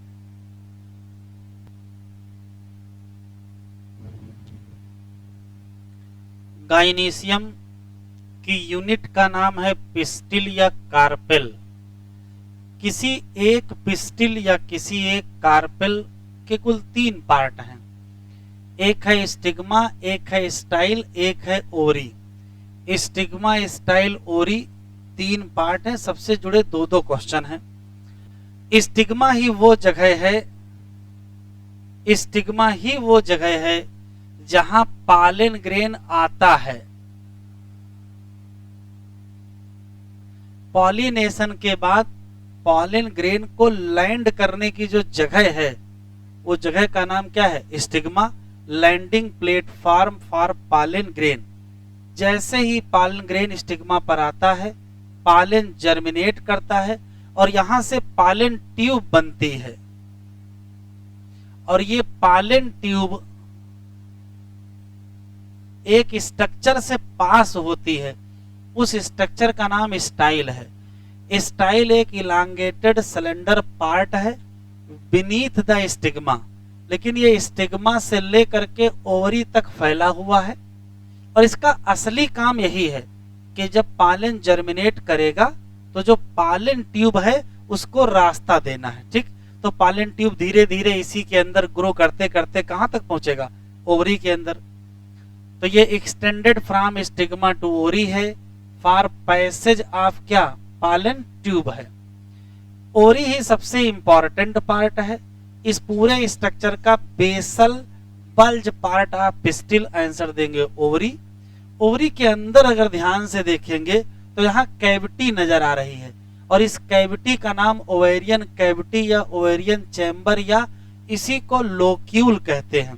गाइनीशियम की यूनिट का नाम है पिस्टिल या कार्पेल। किसी एक पिस्टिल या किसी एक कार्पेल के कुल 3 पार्ट हैं। एक है स्टिग्मा, एक है स्टाइल, एक है ओरी। स्टिग्मा, स्टाइल, ओरी 3 पार्ट हैं, सबसे जुड़े 2-2 क्वेश्चन हैं। स्टिग्मा ही वो जगह है, स्टिग्मा ही वो जगह है जहां पॉलन ग्रेन आता है। पॉलिनेशन के बाद पॉलन ग्रेन को लैंड करने की जो जगह है, वो जगह का नाम क्या है, stigma, landing platform for pollen grain. जैसे ही पॉलन ग्रेन स्टिग्मा पर आता है, पॉलन जर्मिनेट करता है और यहां से पॉलन ट्यूब बनती है, और ये पॉलन ट्यूब एक स्ट्रक्चर से पास होती है। उस स्ट्रक्चर का नाम स्टाइल है। स्टाइल एक इलांगेटेड सिलेंडर पार्ट है बीनीथ द स्टिग्मा, लेकिन ये स्टिग्मा से लेकर के ओवरी तक फैला हुआ है। और इसका असली काम यही है कि जब पॉलन जर्मिनेट करेगा तो जो पॉलन ट्यूब है उसको रास्ता देना है। ठीक, तो पॉलन ट्यूब धीरे धीरे इसी के अंदर ग्रो करते करते कहां तक पहुंचेगा, ओवरी के अंदर। तो ये एक्सटेंडेड फ्रॉम स्टिग्मा टू ओरी है फॉर पैसेज ऑफ क्या, पॉलन ट्यूब है। ओरी ही सबसे इंपॉर्टेंट पार्ट है। इस पूरे स्ट्रक्चर का basal bulge part of pistil answer देंगे ओवरी। ओवरी के अंदर अगर ध्यान से देखेंगे तो यहाँ कैविटी नजर आ रही है, और इस कैविटी का नाम ओवेरियन कैविटी या ओवेरियन चैम्बर या इसी को लोक्यूल कहते हैं।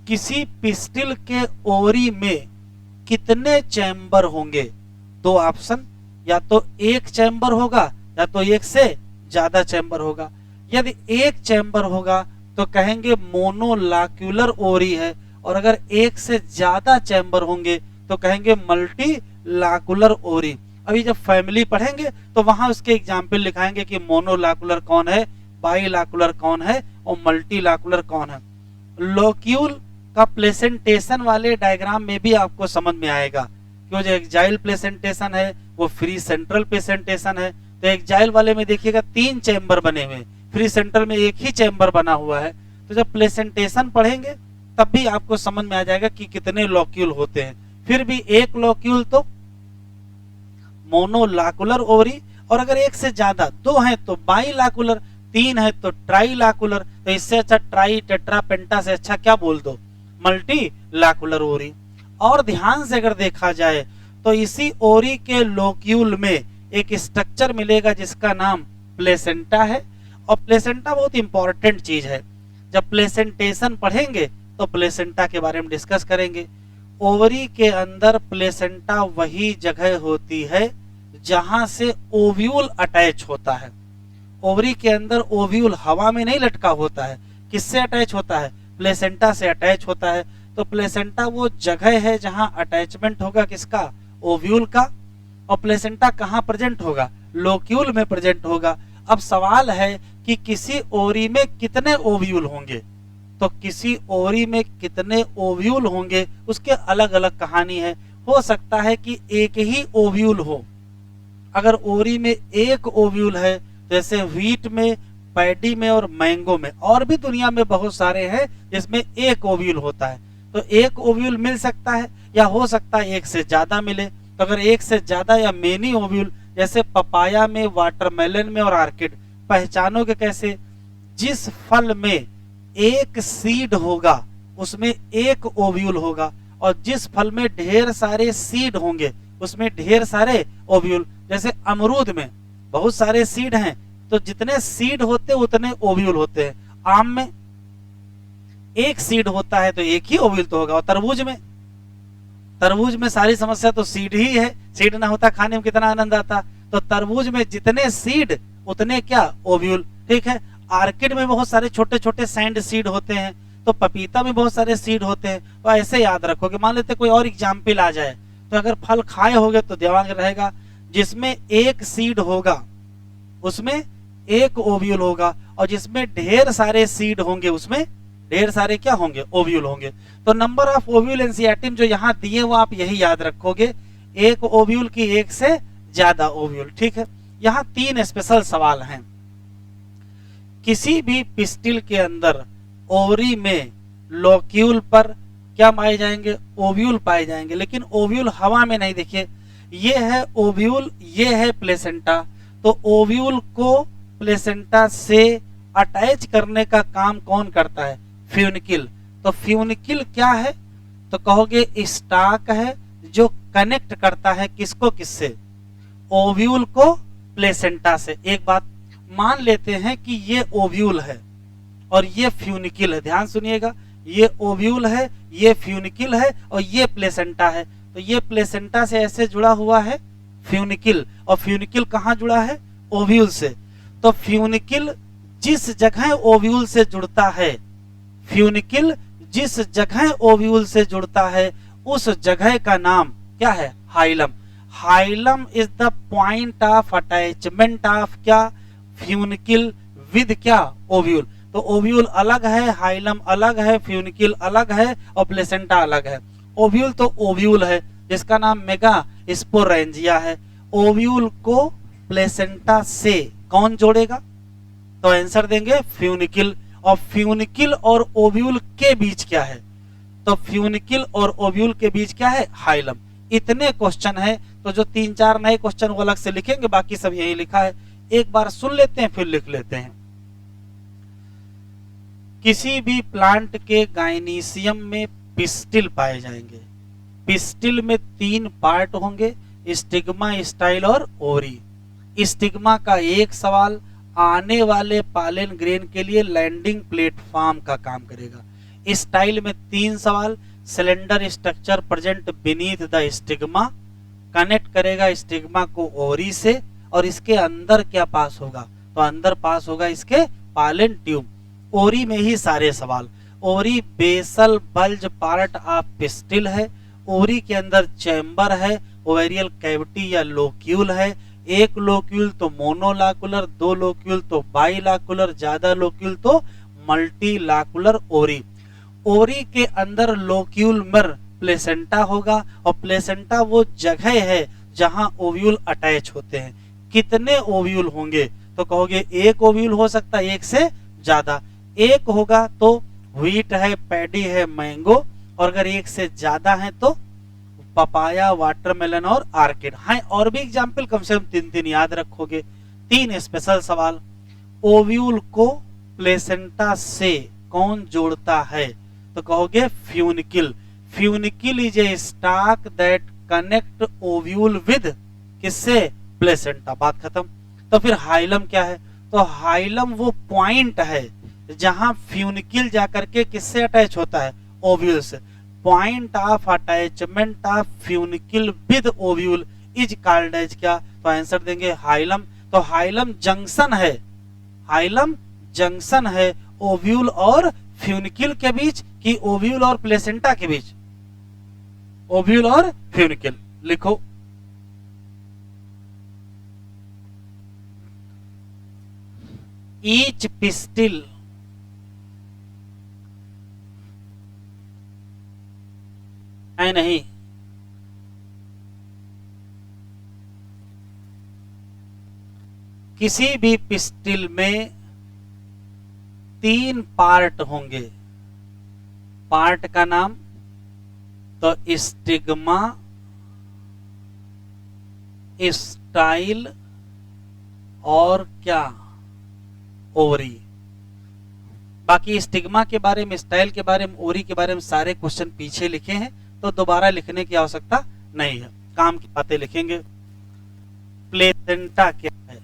किसी पिस्टिल के ओवरी में कितने चैम्बर होंगे, 2 ऑप्शन, या तो एक चैम्बर होगा या तो एक से ज्यादा चैम्बर होगा। यदि एक चैम्बर होगा तो कहेंगे मोनोलाक्यूलर ओरी है, और अगर एक से ज्यादा चैम्बर होंगे तो कहेंगे मल्टी लाकुलर ओरी। अभी जब फैमिली पढ़ेंगे तो वहां उसके एग्जाम्पल लिखाएंगे कि मोनोलाकुलर कौन है, बाइलाकुलर कौन है और मल्टी लाकुलर कौन है। लोक्यूल का प्लेसेंटेशन वाले डायग्राम में भी आपको समझ में आएगा कि वो जो एक्जाइल प्लेसेंटेशन है वो फ्री सेंट्रल प्लेसेंटेशन है। तो एक्जाइल वाले में देखिएगा 3 चैम्बर बने हुए, फ्री सेंट्रल में एक ही चैम्बर बना हुआ है। तो जब प्लेसेंटेशन पढ़ेंगे तब भी आपको समझ में आ जाएगा कि कितने लोक्यूल होते हैं। फिर भी एक लोक्यूल तो मोनोलाकुलर ओवरी, और अगर एक से ज्यादा, 2 है तो बाइलाकुलर, 3 है तो ट्राइलाकुलर। तो इससे अच्छा ट्राई टेट्रा पेंटा से अच्छा क्या बोल दो, मल्टी लाकुलर ओरी। और ध्यान से अगर देखा जाए तो इसी ओरी के लोक्यूल में एक स्ट्रक्चर मिलेगा जिसका नाम प्लेसेंटा है, और प्लेसेंटा बहुत इंपॉर्टेंट चीज है। जब प्लेसेंटेशन पढ़ेंगे तो प्लेसेंटा के बारे में डिस्कस करेंगे। ओवरी के अंदर प्लेसेंटा वही जगह होती है जहां से ओव्यूल अटैच होता है। ओवरी के अंदर ओव्यूल हवा में नहीं लटका होता है, किससे अटैच होता है, प्लेसेंटा से अटैच होता है। तो प्लेसेंटा वो जगह है जहां अटैचमेंट होगा किसका, ओव्यूल का। और प्लेसेंटा कहां प्रेजेंट होगा, लोक्यूल में प्रेजेंट होगा। अब सवाल है कि किसी ओवरी में कितने ओव्यूल होंगे, तो किसी ओवरी में कितने ओव्यूल होंगे उसके अलग अलग कहानी है। हो सकता है कि एक ही ओव्यूल हो। अगर ओवरी में एक ओव्यूल है जैसे व्हीट में, पैडी में और मैंगो में, और भी दुनिया में बहुत सारे हैं जिसमें एक ओव्यूल होता है। तो एक ओव्यूल मिल सकता है या हो सकता है एक से ज्यादा मिले। तो अगर एक से ज्यादा या मेनी ओव्यूल, जैसे पपाया में, वाटरमेलन में और आर्किड, पहचानोगे कैसे? जिस फल में एक सीड होगा उसमें एक ओव्यूल होगा, और जिस फल में ढेर सारे सीड होंगे उसमें ढेर सारे ओव्यूल। जैसे अमरूद में बहुत सारे सीड हैं, तो जितने सीड होते उतने ओव्यूल होते हैं। आम में एक सीड होता है तो एक ही ओव्यूल तो होगा। और तरबूज में सारी समस्या तो सीड ही है, सीड ना होता खाने में कितना आनंद आता। तो तरबूज में जितने सीड उतने क्या ओव्यूल, ठीक है। आर्किड में बहुत सारे छोटे छोटे सैंड सीड होते हैं, तो पपीता में बहुत सारे सीड होते हैं। तो ऐसे याद रखोगे। मान लेते कोई और एग्जाम्पल आ जाए, तो अगर फल खाए होगे तो दिमाग रहेगा जिसमें एक सीड होगा उसमें एक ओव्यूल होगा, और जिसमें ढेर सारे सीड होंगे उसमें ढेर सारे क्या होंगे? ओव्यूल होंगे। तो नंबर ऑफ ओव्यूल एनसीईआरटी जो यहाँ दिए वो आप यही याद रखोगे, एक ओव्यूल की एक से ज्यादा ओव्यूल, ठीक है। यहाँ 3 स्पेशल सवाल हैं। किसी भी पिस्टिल के अंदर ओवरी में लोक्यूल पर क्या पाए जाएंगे? ओव्यूल पाए जाएंगे, लेकिन ओव्यूल हवा में नहीं। देखिए ये है ओव्यूल, ये है प्लेसेंटा। तो ओव्यूल को प्लेसेंटा से अटैच करने का काम कौन करता है? फ्यूनिकिल। तो फ्यूनिकिल क्या है? तो कहोगे स्टाक है जो कनेक्ट करता है किसको किससे? ओव्यूल को प्लेसेंटा से। एक बात मान लेते हैं कि ये ओव्यूल है और ये फ्यूनिकिल है, ध्यान सुनिएगा, ये ओव्यूल है, ये फ्यूनिकिल है और ये प्लेसेंटा है। तो ये प्लेसेंटा से ऐसे जुड़ा हुआ है फ्यूनिकिल, और फ्यूनिकिल कहाँ जुड़ा है? ओव्यूल से। तो फ्यूनिकिल जिस जगह ओव्यूल से जुड़ता है, फ्यूनिकिल जिस जगह ओव्यूल से जुड़ता है उस जगह का नाम क्या है? Hilum. Hilum is the point of attachment of क्या? फ्यूनिकिल विद क्या? ओव्यूल। तो ओव्यूल अलग है, हाइलम अलग है, फ्यूनिकिल अलग है और प्लेसेंटा अलग है। ओव्यूल तो ओव्यूल है जिसका नाम मेगा स्पोरेंजिया है। ओव्यूल को प्लेसेंटा से कौन जोड़ेगा? तो आंसर देंगे फ्यूनिकिल। और फ्यूनिकिल और ओव्यूल के बीच क्या है? तो फ्यूनिकिल और ओव्यूल के बीच क्या है? हाइलम। इतने क्वेश्चन है, तो जो 3-4 नए क्वेश्चन वो अलग से लिखेंगे, बाकी सब यही लिखा है। एक बार सुन लेते हैं फिर लिख लेते हैं। किसी भी प्लांट के गाइनीशियम में पिस्टिल पाए जाएंगे। पिस्टिल में 3 पार्ट होंगे, स्टिग्मा, स्टाइल और ओरी। स्टिग्मा का एक सवाल आने वाले पालन ग्रेन के लिए लैंडिंग प्लेटफॉर्म का काम करेगा। स्टाइल में 3 सवाल, cylinder structure present beneath the stigma, connect करेगा स्टिग्मा को ओरी से, और इसके अंदर क्या पास होगा? तो अंदर पास होगा इसके पालन ट्यूब। ओरी में ही सारे सवाल। Ovary basal bulge part of pistil है। ओरी के अंदर चैम्बर है, ओवेरियल कैविटी या लोक्यूल है। एक लोक्यूल तो मोनोलाकुलर, 2 लोक्यूल तो बाइलाकुलर, ज्यादा लोक्यूल तो मल्टीलाकुलर ओरी। ओरी के अंदर लोक्यूल मर प्लेसेंटा होगा, और प्लेसेंटा वो जगह है जहां ओव्यूल अटैच होते हैं। कितने ओव्यूल होंगे? तो कहोगे एक ओव्यूल हो सकता है, एक से ज्यादा। एक होगा तो व्हीट है, पैडी है, मैंगो, और अगर एक से ज्यादा है तो पपाया, वाटरमेलन और आर्किड। हाँ, और भी एग्जाम्पल कम से कम 3-3 याद रखोगे। 3 स्पेशल सवाल। ओव्यूल को प्लेसेंटा से कौन जोड़ता है? तो कहोगे funicle. Funicle is a stalk that connect ovule with किससे? प्लेसेंटा। बात खत्म। तो फिर हाइलम क्या है? तो हाइलम वो पॉइंट है जहां फ्यूनिकिल जाकर के किससे अटैच होता है? ओव्यूल से। Point of attachment of funicle with ovule is called as क्या? तो आंसर देंगे हाइलम। तो हाइलम जंक्शन है, हाइलम जंक्शन है ओव्यूल और फ्यूनिकिल के बीच, कि ओव्यूल और प्लेसेंटा के बीच? ओव्यूल और फ्यूनिकिल। लिखो ईच पिस्टिल है नहीं, किसी भी पिस्टिल में 3 पार्ट होंगे। पार्ट का नाम तो स्टिग्मा, स्टाइल और क्या, ओवरी। बाकी स्टिग्मा के बारे में, स्टाइल के बारे में, ओवरी के बारे में सारे क्वेश्चन पीछे लिखे हैं, तो दोबारा लिखने की आवश्यकता नहीं है, काम की बातें लिखेंगे। प्लेसेंटा क्या है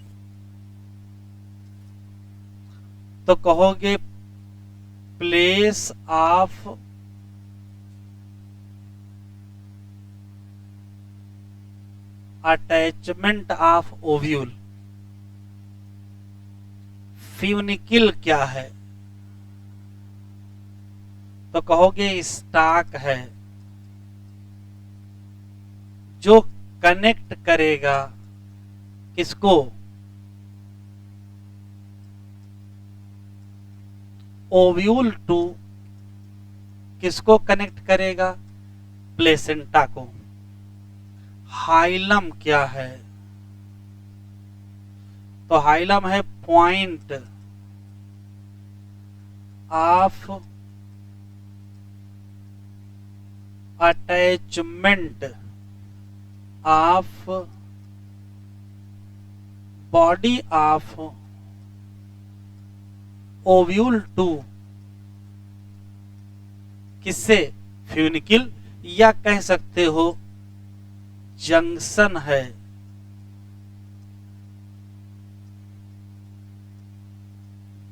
तो कहोगे place of attachment of ovule. Funicle क्या है तो कहोगे स्टाक है, जो कनेक्ट करेगा किसको, ओव्यूल टू, किसको कनेक्ट करेगा, प्लेसेंटा को। हाइलम क्या है तो हाइलम है point of attachment of body of ovule to, किससे, फ्यूनिकिल, या कह सकते हो जंक्शन है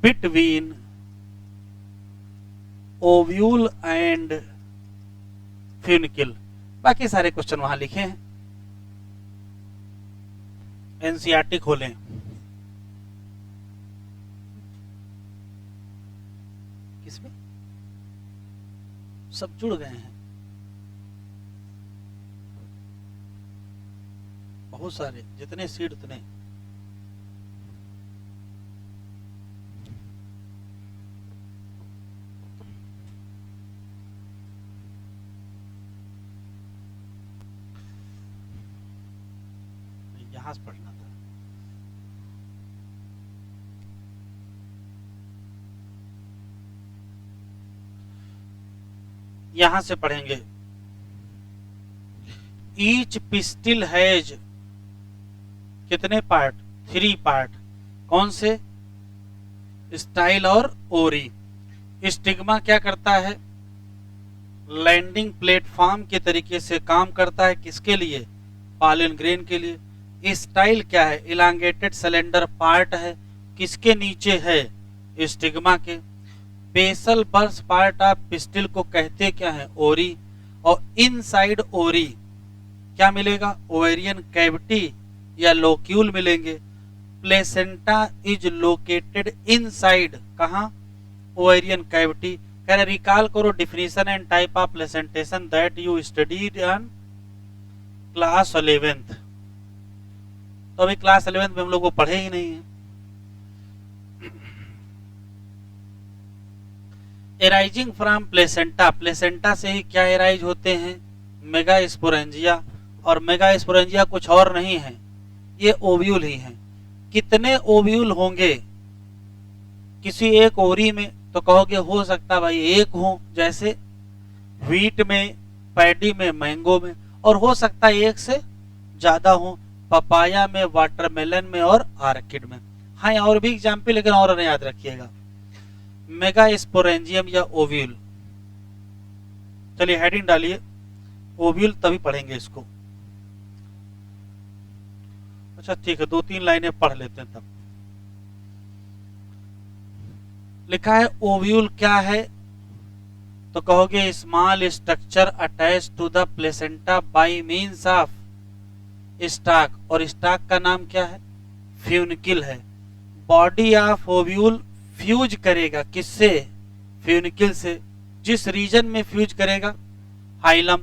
बिटवीन ओव्यूल एंड फ्यूनिकिल। बाकी सारे क्वेश्चन वहां लिखे हैं, एनसीईआरटी खोलें। किसमें सब जुड़ गए हैं, बहुत सारे, जितने सीट उतने। यहां से पढ़ना था। यहां से पढ़ेंगे। ईच पिस्टिल हैज कितने पार्ट, 3 पार्ट। कौन से, स्टाइल और ओरी। स्टिग्मा क्या करता है, लैंडिंग प्लेटफॉर्म के तरीके से काम करता है, किसके लिए, पॉलन ग्रेन के लिए। स्टाइल क्या है, इलांगेटेड सिलेंडर पार्ट है, किसके नीचे है, स्टिग्मा के। Basal bulge part of pistil को कहते क्या है, ओरी। और इनसाइड ओरी क्या मिलेगा, ओवेरियन कैविटी या लोक्यूल मिलेंगे। प्लेसेंटा इज लोकेटेड इनसाइड, कहां, ओवेरियन कैविटी। कह रहे रिकॉल करो definition and type of placentation that you studied in class 11th। तो अभी क्लास 11th में हम लोग को पढ़े ही नहीं है। एराइजिंग फ्रॉम प्लेसेंटा, प्लेसेंटा से ही क्या एराइज होते हैं, मेगा स्पोरेंजिया। और मेगा स्पोरेंजिया कुछ और नहीं है, ये ओव्यूल ही हैं। कितने ओव्यूल होंगे किसी एक ओरी में तो कहोगे हो सकता भाई एक हो, जैसे व्हीट में, पैडी में, मैंगो में। और हो सकता है एक से ज्यादा हो, पपाया में, वाटरमेलन में और आर्किड में। हाँ और भी एग्जाम्पल, लेकिन और याद रखिएगा। मेगा स्पोरेंजियम या ओव्यूल। चलिए हेडिंग डालिए, ओव्यूल तभी पढ़ेंगे इसको। अच्छा ठीक है, 2-3 लाइनें पढ़ लेते हैं तब। लिखा है ओव्यूल क्या है तो कहोगे small structure attach to the placenta by means of stalk. और स्टाक का नाम क्या है, फ्यूनिकिल है। बॉडी ऑफ ओव्यूल फ्यूज करेगा किससे, फ्यूनिकिल से। जिस रीजन में फ्यूज करेगा, हाइलम।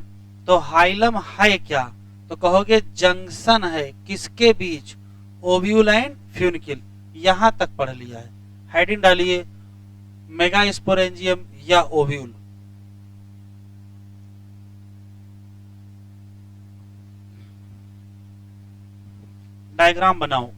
तो हाइलम है क्या तो कहोगे जंक्शन है, किसके बीच, ओव्यूल एंड फ्यूनिकिल। यहां तक पढ़ लिया है। हेडिंग डालिए, मेगा स्पोरेंजियम या ओव्यूल। डायग्राम बनाओ।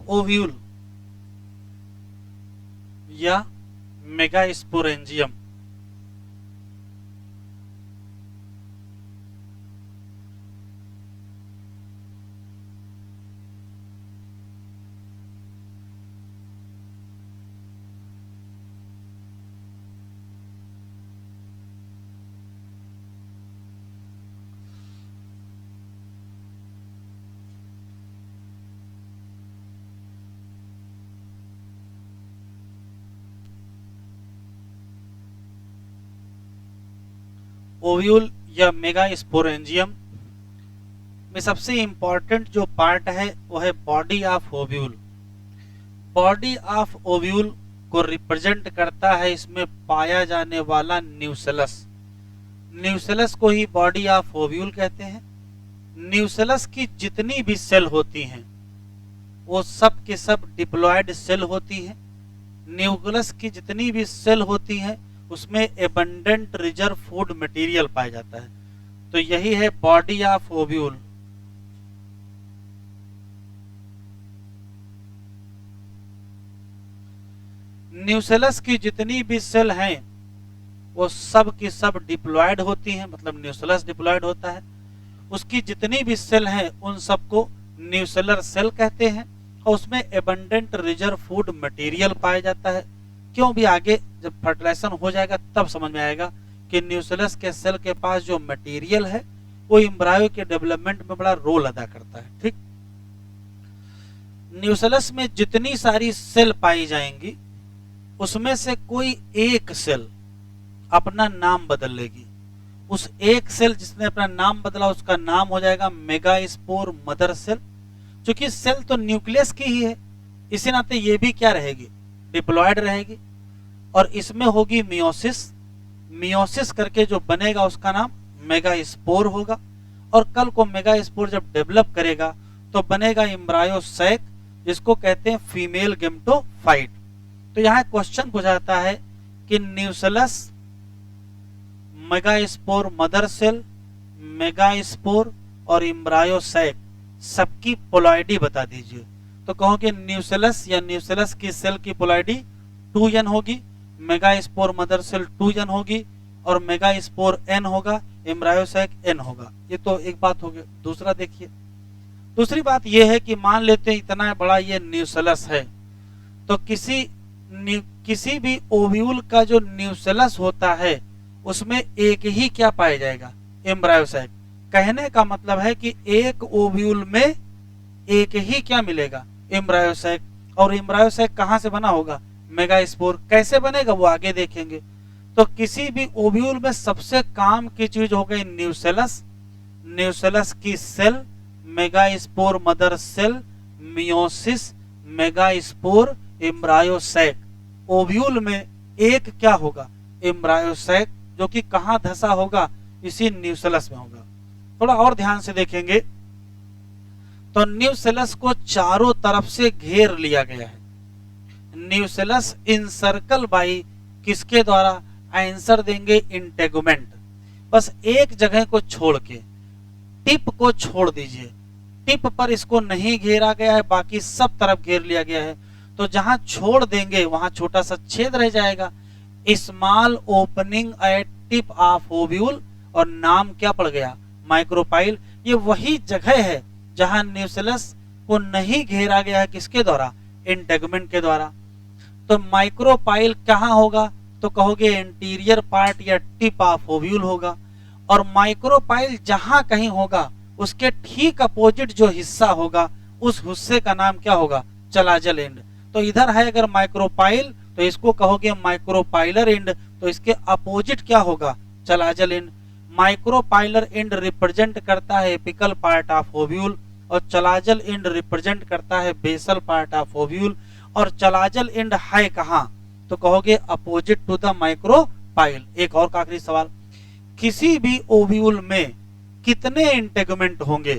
ओव्यूल या मेगास्पोरेंजियम। ओव्यूल या मेगास्पोरेंजियम में सबसे इंपॉर्टेंट जो पार्ट है वो है body of ovule. Body of ovule को रिप्रेजेंट करता है इसमें पाया जाने वाला न्यूसेलस। न्यूसेलस को ही बॉडी ऑफ ओव्यूल कहते हैं। न्यूसेलस की जितनी भी सेल होती हैं वो सब के सब डिप्लॉयड सेल होती हैं। न्यूक्लियस की जितनी भी सेल होती हैं उसमें एबंडेंट रिजर्व फूड मटेरियल पाया जाता है। तो यही है बॉडी ऑफ ओव्यूल। न्यूसेलस की जितनी भी सेल हैं वो सब की सब डिप्लॉयड होती हैं, मतलब न्यूसेलस डिप्लॉयड होता है। उसकी जितनी भी सेल हैं उन सबको न्यूसेलर सेल कहते हैं और उसमें एबंडेंट रिजर्व फूड मटेरियल पाया जाता है। क्यों भी आगे जब फर्टिलाइजेशन हो जाएगा तब समझ में आएगा कि न्यूसेलस के सेल के पास जो मटेरियल है वो एम्ब्रायो के डेवलपमेंट में बड़ा रोल अदा करता है। ठीक, न्यूसेलस में जितनी सारी सेल पाई जाएंगी उसमें से कोई एक सेल अपना नाम बदल लेगी। उस एक सेल जिसने अपना नाम बदला उसका नाम हो जाएगा मेगास्पोर मदर सेल। क्योंकि सेल तो न्यूक्लियस की ही है, इसी नाते ये भी क्या रहेगी, डिप्लॉयड रहेगी। और इसमें होगी मियोसिस। मियोसिस करके जो बनेगा उसका नाम मेगास्पोर होगा। और कल को मेगास्पोर जब डेवलप करेगा तो बनेगा एम्ब्रायो सैक, जिसको कहते हैं फीमेल गेमेटोफाइट। तो यहाँ क्वेश्चन पूछाता है कि nucellus, megaspore mother cell, megaspore और एम्ब्रायो सैक सबकी पोलॉइडी बता दीजिए। तो कहोगे न्यूसेलस या न्यूसेलस की सेल की पोलॉइडी 2n होगी, मेगास्पोर मदर सेल 2n होगी और मेगास्पोर n होगा, एम्ब्रायो सैक n होगा। ये तो एक बात हो गई। दूसरा देखिए, दूसरी बात यह है कि मान लेते हैं इतना बड़ा ये न्यूसेलस है तो किसी भी ओव्यूल का जो न्यूसेलस होता है उसमें एक ही क्या पाया जाएगा, एम्ब्रायो सैक। कहने का मतलब है कि एक ओव्यूल में एक ही क्या मिलेगा, एम्ब्रायो सैक। और एम्ब्रायो सैक कहां से बना होगा, मेगास्पोर। कैसे बनेगा वो आगे देखेंगे। तो किसी भी ओव्यूल में सबसे काम की चीज हो गई न्यूसेलस, न्यूसेलस की cell, megaspore mother cell, meiosis, megaspore, embryo sac. Ovule में एक क्या होगा, एम्ब्रायो सैक, जो कि कहां धसा होगा, इसी न्यूसेलस में होगा। थोड़ा और ध्यान से देखेंगे तो न्यूसेलस को चारों तरफ से घेर लिया गया है। न्यूसेलस इनसर्कल बाई किसके द्वारा, आंसर देंगे इंटेगुमेंट। बस एक जगह को छोड़ के, टिप को छोड़ दीजिए, टिप पर इसको नहीं घेरा गया है, बाकी सब तरफ घेर लिया गया है। तो जहां छोड़ देंगे वहां छोटा सा छेद रह जाएगा, small opening eight tip of ovule, और नाम क्या पड़ गया, माइक्रोपाइल। ये वही जगह है जहां न्यूसेलस को नहीं घेरा गया है, किसके द्वारा, इंटेगुमेंट के द्वारा। तो माइक्रोपाइल कहां होगा, तो कहोगे इंटीरियर पार्ट या टिप ऑफ ओव्यूल होगा। और माइक्रोपाइल जहां कहीं होगा उसके ठीक अपोजिट जो हिस्सा होगा उस हिस्से का नाम क्या होगा, चलाजल एंड। तो इधर है अगर माइक्रोपाइल तो इसको कहोगे माइक्रोपाइलर एंड, तो इसके अपोजिट क्या होगा, chalazal end. Micropylar and represent करता है एपिकल पार्ट ऑफ ओव्यूल और चलाजल एंड रिप्रेजेंट करता है बेसल पार्ट ऑफ ओव्यूल। और चलाजल एंड है कहां, तो कहोगे अपोजिट टू द माइक्रोपाइल। एक और आखिरी सवाल, किसी भी ओव्यूल में कितने इंटेगुमेंट होंगे,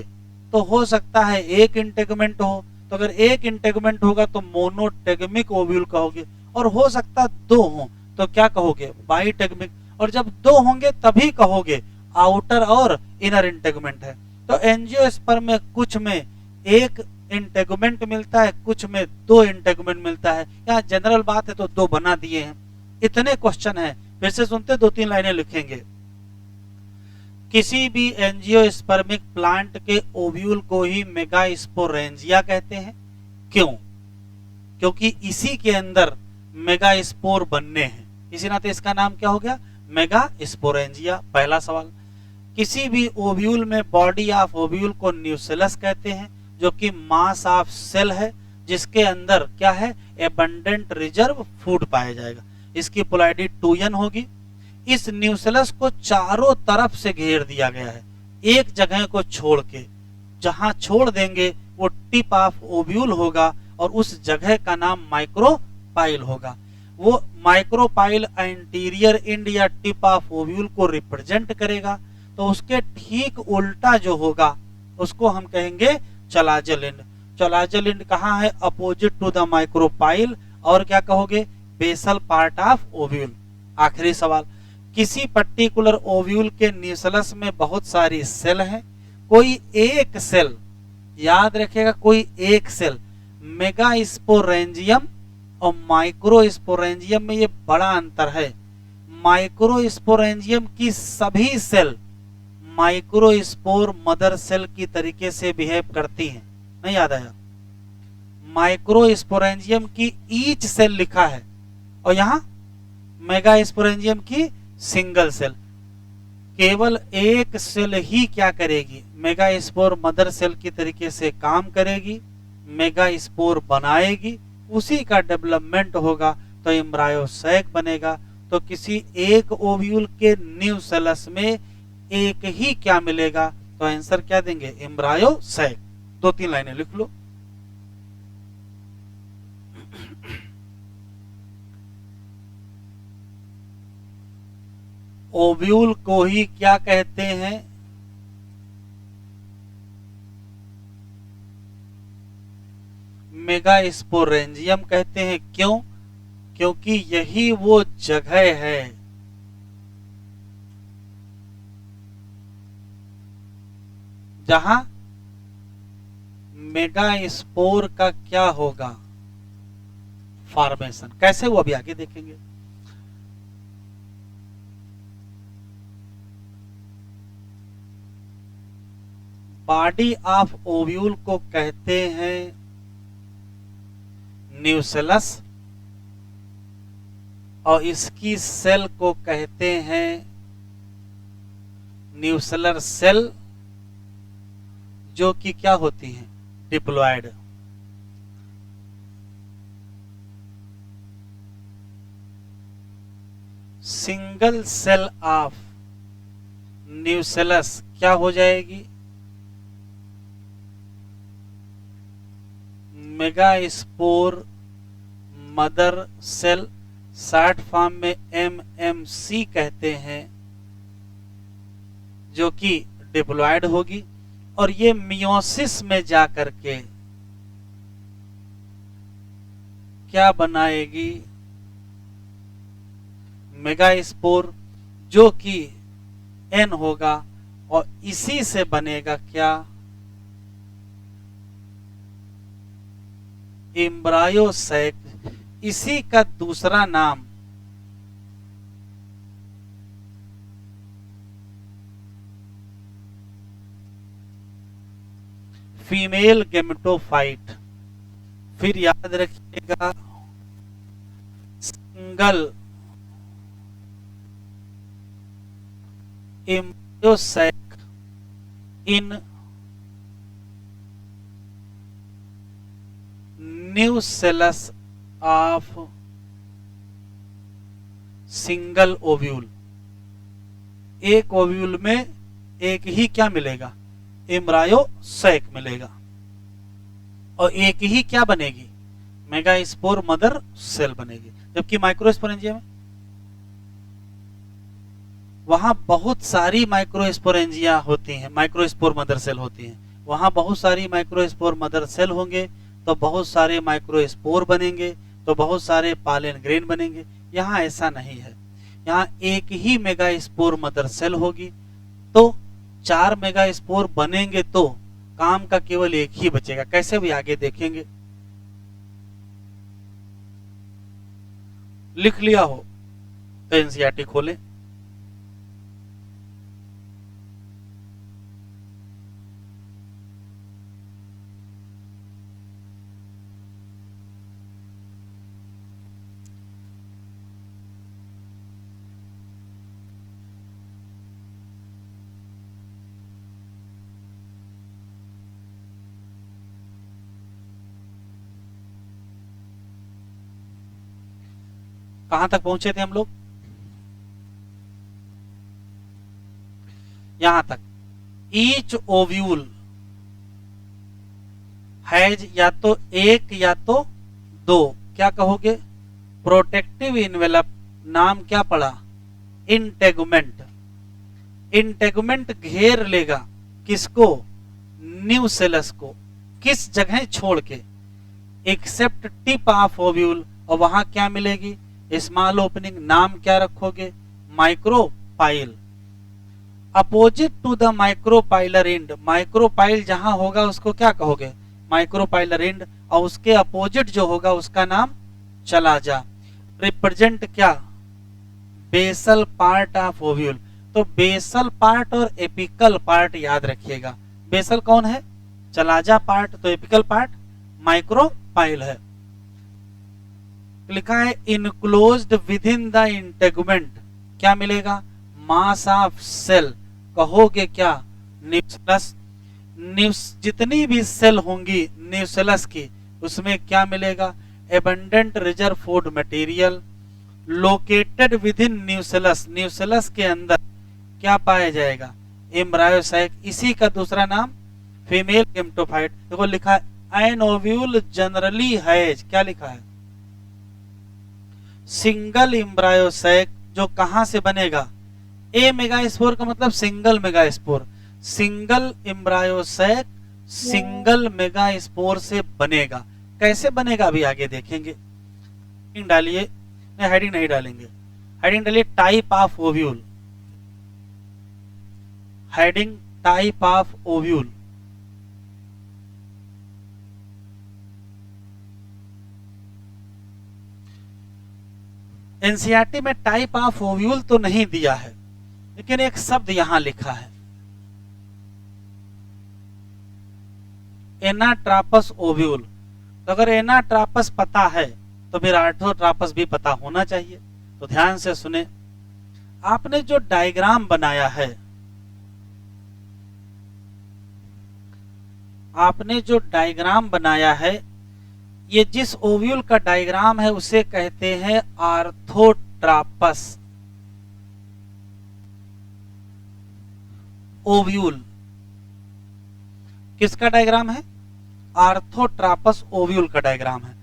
तो हो सकता है एक इंटेगुमेंट हो। तो अगर एक इंटेगुमेंट होगा तो मोनोटेगमिक ओव्यूल कहोगे, और हो सकता दो हो तो क्या कहोगे, बाइटेगमिक। और जब दो होंगे तभी कहोगे आउटर और इनर इंटेगुमेंट है। तो एंजियोस्पर्म में कुछ में एक इंटेगुमेंट मिलता है, कुछ में 2 इंटेगुमेंट मिलता है। यहाँ जनरल बात है तो 2 बना दिए हैं। इतने क्वेश्चन है, फिर से सुनते 2-3 लाइनें लिखेंगे। किसी भी एंजियोस्पर्मिक प्लांट के ओव्यूल को ही मेगास्पोरेंजिया कहते हैं। क्यों? क्योंकि इसी के अंदर मेगास्पोर बनने हैं, इसी नाते इसका नाम क्या हो गया, मेगास्पोरेंजिया। पहला सवाल। किसी भी ओव्यूल में बॉडी ऑफ ओव्यूल को न्यूसेलस कहते हैं, जो कि मास ऑफ सेल है, जिसके अंदर क्या है, एबंडेंट रिजर्व फूड पाया जाएगा। इसकी पोलैरिटी 2n होगी। इस न्यूसेलस को चारों तरफ से घेर दिया गया है, एक जगह को छोड़ के। जहां छोड़ देंगे वो टिप ऑफ ओव्यूल होगा और उस जगह का नाम माइक्रोपाइल होगा। वो माइक्रोपाइल एंटीरियर एंड या टिप ऑफ ओव्यूल को रिप्रेजेंट करेगा। तो उसके ठीक उल्टा जो होगा उसको हम कहेंगे चलाजल एंड। चलाजल एंड कहाँ है, अपोजिट टू द माइक्रोपाइल। और क्या कहोगे, बेसल पार्ट ऑफ ओव्यूल। आखिरी सवाल। किसी पर्टिकुलर ओव्यूल के न्यूसेलस में बहुत सारी सेल हैं, कोई एक सेल, याद रखिएगा, कोई एक सेल मेगास्पोरेंजियम और माइक्रोस्पोरेंजियम में ये बड़ा अंतर है। माइक्रोस्पोरेंजियम की सभी सेल माइक्रोस्पोर मदर सेल की तरीके से बिहेव करती हैं। नहीं याद आया? माइक्रोस्पोरेंजियम की ईच सेल लिखा है और यहां मेगास्पोरेंजियम की सिंगल सेल। केवल एक सेल ही क्या करेगी, मेगास्पोर मदर सेल की तरीके से काम करेगी, मेगास्पोर बनाएगी, उसी का डेवलपमेंट होगा तो एम्ब्रायोसैक बनेगा। तो किसी एक ओव्यूल के न्यूसेलस में एक ही क्या मिलेगा, तो आंसर क्या देंगे, एम्ब्रायोसैक। 2-3 लाइनें लिख लो। ओव्यूल को ही क्या कहते हैं, मेगास्पोरेंजियम कहते हैं। क्यों? क्योंकि यही वो जगह है जहां मेगास्पोर का क्या होगा, फॉर्मेशन। कैसे वो अभी आगे देखेंगे। बॉडी ऑफ ओव्यूल को कहते हैं न्यूसेलस और इसकी सेल को कहते हैं न्यूसेलर सेल, जो कि क्या होती हैं, diploid. Single cell of nucellus क्या हो जाएगी, megaspore mother cell. Short form में MMC कहते हैं, जो कि डिप्लॉयड होगी और ये मियोसिस में जाकर के क्या बनाएगी, मेगास्पोर, जो कि N होगा और इसी से बनेगा क्या, एम्ब्रायोसैक। इसी का दूसरा नाम फीमेल गेमेटोफाइट। फिर याद रखिएगा single embryo sac in nucellus of single ovule. एक ओव्यूल में एक ही क्या मिलेगा, एम्ब्रायोसैक मिलेगा और एक ही क्या बनेगी, मेगास्पोर मदर सेल बनेगी। जबकि माइक्रोस्पोरेंजिया में वहां बहुत सारी माइक्रोस्पोरेंजिया होती हैं, माइक्रोस्पोर मदर सेल होती हैं। वहां बहुत सारी माइक्रोस्पोर मदर सेल होंगे तो बहुत सारे माइक्रोस्पोर बनेंगे, तो बहुत सारे पालन ग्रेन बनेंगे। यहाँ ऐसा नहीं है, यहाँ एक ही मेगास्पोर मदर सेल होगी। तो 4 मेगास्पोर बनेंगे तो काम का केवल एक ही बचेगा। कैसे भी आगे देखेंगे। लिख लिया हो तो एनसीईआरटी खोलें। कहां तक पहुंचे थे हम लोग? यहां तक। ईच ओव्यूल हैज या तो एक या तो दो, क्या कहोगे? Protective envelope. नाम क्या पड़ा? इंटेगुमेंट। इंटेगुमेंट घेर लेगा किसको? न्यूसेलस को। किस जगह छोड़ के? Except tip of ovule. और वहां क्या मिलेगी? Small opening. नाम क्या रखोगे? Micropyle. Opposite to the micropylar end. Micropyle जहां होगा उसको क्या कहोगे? Micropylar end. और उसके अपोजिट जो होगा उसका नाम चला जा। रिप्रेजेंट क्या? Basal part of ovule. तो बेसल पार्ट और एपिकल पार्ट याद रखिएगा। बेसल कौन है? Chalaza part. तो एपिकल पार्ट माइक्रोपाइल है। लिखा है enclosed within the integument. क्या मिलेगा? Mass of cell. कहोगे क्या? न्यूसेलस। जितनी भी सेल होंगी न्यूसेलस की उसमें क्या मिलेगा? Abundant reserve food material. Located with in nucellus. Nucellus के अंदर क्या पाया जाएगा? एम्ब्रायोसाइक। इसी का दूसरा नाम फीमेल गेमेटोफाइट। देखो लिखा है एन ओव्यूल जनरली हैज। क्या लिखा है? Single embryo sac. जो कहां से बनेगा? ए मेगास्पोर का मतलब single megaspore. Single embryo sac single megaspore से बनेगा। कैसे बनेगा अभी आगे देखेंगे। हेडिंग डालिए। हेडिंग नहीं डालेंगे। हेडिंग डालिए type of ovule. Heading type of ovule. NCERT में टाइप ऑफ ओव्यूल तो नहीं दिया है, लेकिन एक शब्द यहां लिखा है एनाट्रापस ओव्यूल। तो अगर एनाट्रापस पता है तो फिर आर्थोट्रापस भी पता होना चाहिए। तो ध्यान से सुने। आपने जो डायग्राम बनाया है, आपने जो डायग्राम बनाया है, ये जिस ओव्यूल का डायग्राम है उसे कहते हैं आर्थोट्रापस ओव्यूल। किसका डायग्राम है? आर्थोट्रापस ओव्यूल का डायग्राम है।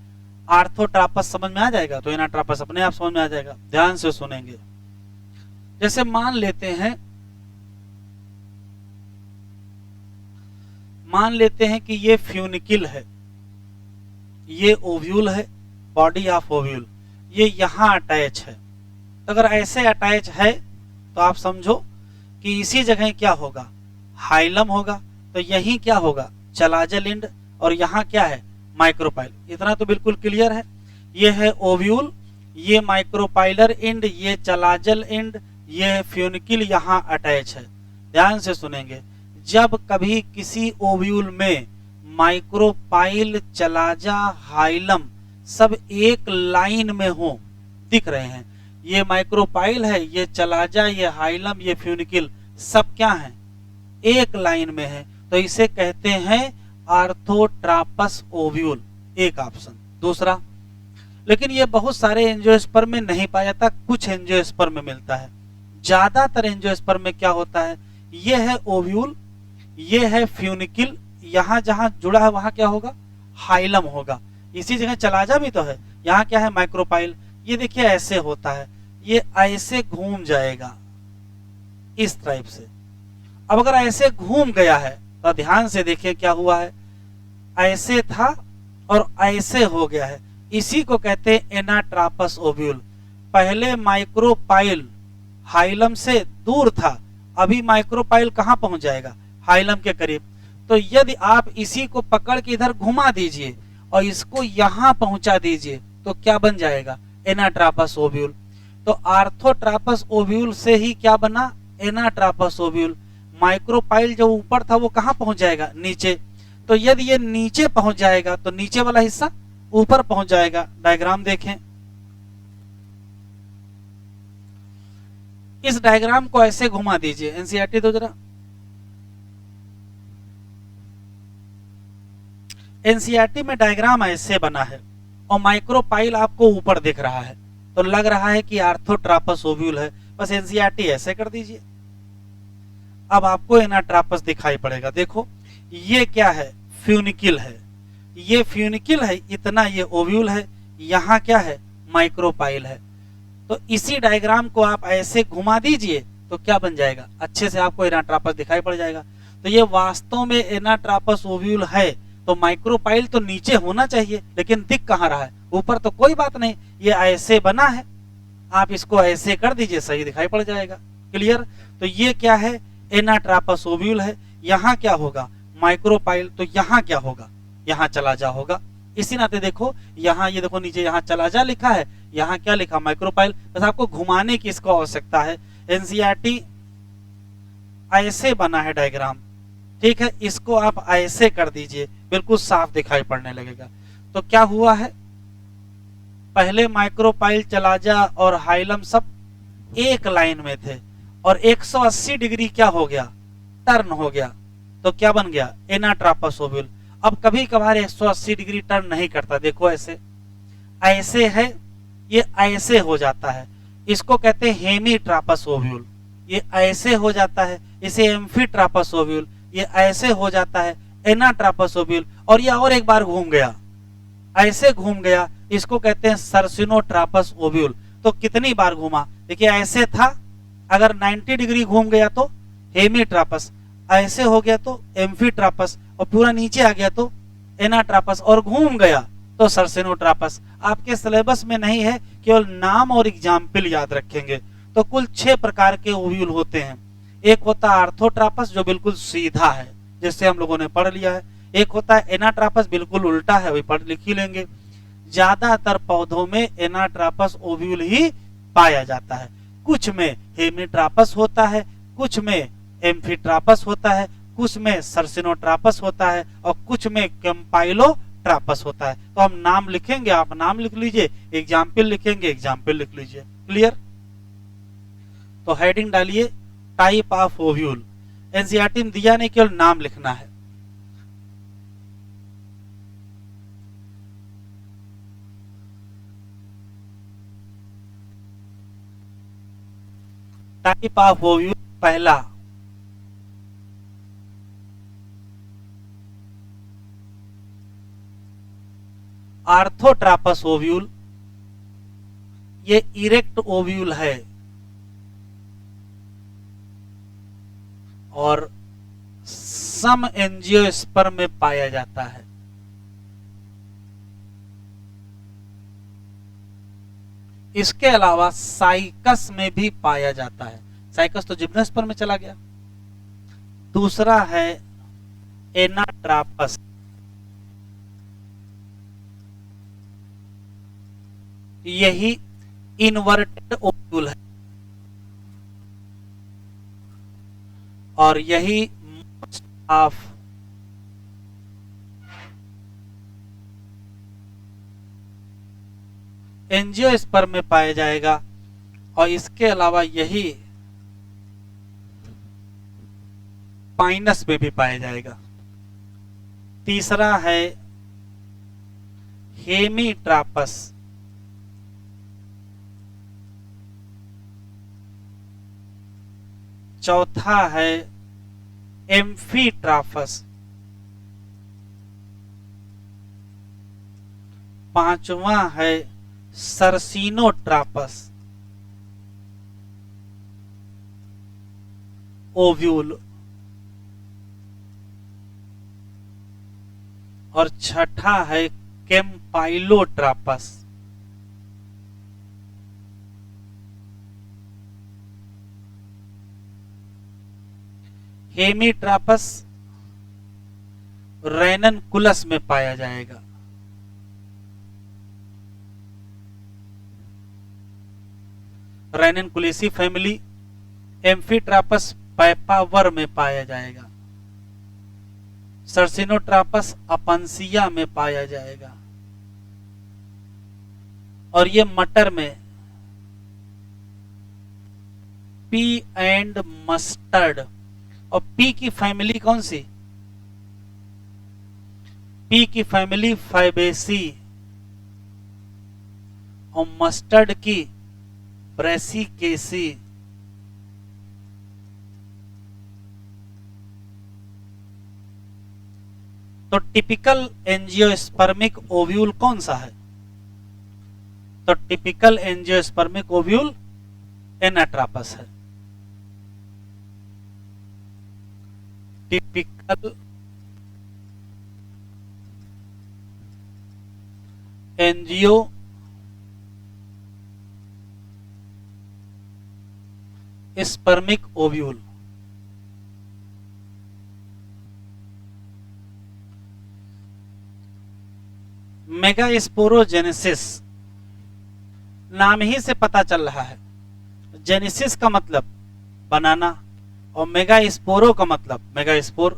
आर्थोट्रापस समझ में आ जाएगा तो एनाट्रापस अपने आप समझ में आ जाएगा। ध्यान से सुनेंगे। जैसे मान लेते हैं कि ये फ्यूनिकिल है, ये ओव्यूल है, बॉडी ऑफ ओव्यूल, ये यहां अटैच है। तो अगर ऐसे अटैच है तो आप समझो कि इसी जगह क्या होगा? हाइलम होगा। तो यही क्या होगा? Chalazal end. और यहां क्या है? माइक्रोपाइल। इतना तो बिल्कुल क्लियर है। ये है ओव्यूल, ये माइक्रोपाइलर एंड, ये चलाजल एंड, ये फ्यूनिकिल यहां अटैच है। ध्यान से सुनेंगे। जब कभी किसी ओव्यूल में माइक्रोपाइल, चलाजा, हाइलम सब एक लाइन में हो, दिख रहे हैं, ये माइक्रोपाइल है, ये चलाजा, ये हाइलम, ये फ्यूनिकिल सब क्या है? एक लाइन में है। तो इसे कहते हैं आर्थोट्रापस ओव्यूल। एक ऑप्शन। दूसरा, लेकिन ये बहुत सारे एंजियोस्पर्म में नहीं पाया जाता, कुछ एंजियोस्पर्म में मिलता है। ज्यादातर एंजियोस्पर्म में क्या होता है? ये है ओव्यूल, ये है फ्यूनिकिल, यहां जहां जुड़ा है वहां क्या होगा? हाइलम होगा। इसी जगह चलाजा भी तो है, यहाँ क्या है? माइक्रोपाइल। ये देखिए ऐसे होता है, ये ऐसे घूम जाएगा इस टाइप से। अब अगर ऐसे घूम गया है तो ध्यान से देखिए क्या हुआ है। ऐसे था और ऐसे हो गया है। इसी को कहते हैं एनाट्रापस ओव्यूल। पहले माइक्रोपाइल हाइलम से दूर था, अभी माइक्रोपाइल कहां पहुंच जाएगा? हाइलम के करीब। तो यदि आप इसी को पकड़ के इधर घुमा दीजिए और इसको यहां पहुंचा दीजिए तो क्या बन जाएगा, एनाट्रापस ओव्यूल। तो आर्थोट्रापस ओव्यूल से ही क्या बना, एनाट्रापस ओव्यूल। माइक्रोपाइल जो ऊपर था वो कहां पहुंच जाएगा, नीचे। तो यदि ये नीचे पहुंच जाएगा तो नीचे वाला हिस्सा ऊपर पहुंच जाएगा। डायग्राम देखें, इस डायग्राम को ऐसे घुमा दीजिए, एनसीईआरटी दो जरा। एनसीईआरटी में डायग्राम ऐसे बना है और माइक्रोपाइल आपको ऊपर दिख रहा है, तो लग रहा है कि आर्थोट्रापस ओव्यूल है। बस एनसीईआरटी ऐसे कर दीजिए, अब आपको एनाट्रापस दिखाई पड़ेगा। देखो ये क्या है, फ्यूनिकिल है, ये फ्यूनिकिल है, इतना ये ओव्यूल है, यहाँ क्या है, माइक्रोपाइल है। तो इसी डायग्राम को आप ऐसे घुमा दीजिए तो क्या बन जाएगा, अच्छे से आपको एनाट्रापस दिखाई पड़ जाएगा। तो ये वास्तव में एनाट्रापस ओव्यूल है। तो माइक्रोपाइल तो नीचे होना चाहिए, लेकिन दिख कहाँ रहा है, ऊपर। तो कोई बात नहीं, ये ऐसे बना है, आप इसको ऐसे कर दीजिए, सही दिखाई पड़ जाएगा। क्लियर। तो ये क्या है, एनाट्रापस ओव्यूल है। यहाँ क्या होगा, माइक्रोपाइल। तो यहाँ क्या होगा, यहाँ चला जा होगा। इसी नाते देखो यहाँ, ये देखो नीचे यहाँ चला जा लिखा है, यहाँ क्या लिखा, माइक्रोपाइल। बस आपको घुमाने की इसको आवश्यकता है। एनसीईआरटी ऐसे बना है डायग्राम, ठीक है, इसको आप ऐसे कर दीजिए, बिल्कुल साफ दिखाई पड़ने लगेगा। तो क्या हुआ है, पहले माइक्रोपाइल, चलाजा और हाइलम सब एक लाइन में थे और 180 डिग्री क्या हो गया, टर्न हो गया। तो क्या बन गया, एनाट्रापस ओव्यूल। अब कभी कभार 180 डिग्री टर्न नहीं करता, देखो ऐसे ऐसे है, ये ऐसे हो जाता है, इसको कहते हैं हेमीट्रापस ओव्यूल। ये ऐसे हो जाता है, इसे एम्फीट्रापस ओव्यूल। ये ऐसे हो जाता है, एनाट्रापस ओव्यूल। और ये और एक बार घूम गया, ऐसे घूम गया, इसको कहते हैं सर्सिनोट्रापस ओव्यूल। तो कितनी बार घूमा, देखिए ऐसे था, अगर 90 डिग्री घूम गया तो हेमीट्रापस, ऐसे हो गया तो एम्फीट्रापस, और पूरा नीचे आ गया तो एनाट्रापस, और घूम गया तो सर्सिनोट्रापस। आपके सिलेबस में नहीं है, केवल नाम और एग्जाम्पल याद रखेंगे। तो कुल 6 प्रकार के ओव्यूल होते हैं। एक होता है आर्थोट्रापस जो बिल्कुल सीधा है, जिससे हम लोगों ने पढ़ लिया है। एक होता है एनाट्रापस, बिल्कुल उल्टा है, वही पढ़ लिख ही लेंगे। ज्यादातर पौधों में एनाट्रापस ओव्यूल ही पाया जाता है। कुछ में हेमीट्रापस होता है, कुछ में एम्फीट्रापस होता है, कुछ में सर्सिनोट्रापस होता है, और कुछ में कैम्पाइलोट्रापस होता है। तो हम नाम लिखेंगे, आप नाम लिख लीजिए, एग्जाम्पल लिखेंगे, एग्जाम्पल लिख लीजिए। क्लियर। तो हेडिंग डालिए टाइप ऑफ ओव्यूल। एनसीईआरटी में दिया नहीं, केवल नाम लिखना है। टाइप ऑफ ओव्यूल, पहला आर्थोट्रापस ओव्यूल, ये इरेक्ट ओव्यूल है और सम एंजियोस्पर्म में पाया जाता है। इसके अलावा साइकस में भी पाया जाता है। साइकस तो जिम्नोस्पर्म में चला गया। दूसरा है एनाट्रापस, यही इन्वर्टेड ओव्यूल है और यही मोस्ट ऑफ एंजियोस्पर्म में पाया जाएगा, और इसके अलावा यही पाइनस में भी पाया जाएगा। तीसरा है हेमीट्रापस, चौथा है एम्फीट्रापस, पांचवा है सर्सिनोट्रापस ओव्यूल, और छठा है कैम्पाइलोट्रापस। हेमीट्रापस, रेननकुलस में पाया जाएगा। रेननकुलेसी फैमिली एम्फीट्रापस पैपावर में पाया जाएगा। सर्सिनोट्रापस अपंसिया में पाया जाएगा। और ये मटर में पी एंड मस्टर्ड। और पी की फैमिली कौन सी? पी की फैमिली फाइबेसी और मस्टर्ड की ब्रेसिकेसी। तो टिपिकल एंजियोस्पर्मिक ओव्यूल कौन सा है? तो टिपिकल एंजियोस्पर्मिक ओव्यूल एनाट्रापस है। Typical angiospermic ovule. Megasporogenesis नाम ही से पता चल रहा है, जेनेसिस का मतलब बनाना और मेगास्पोरो का मतलब मेगास्पोर।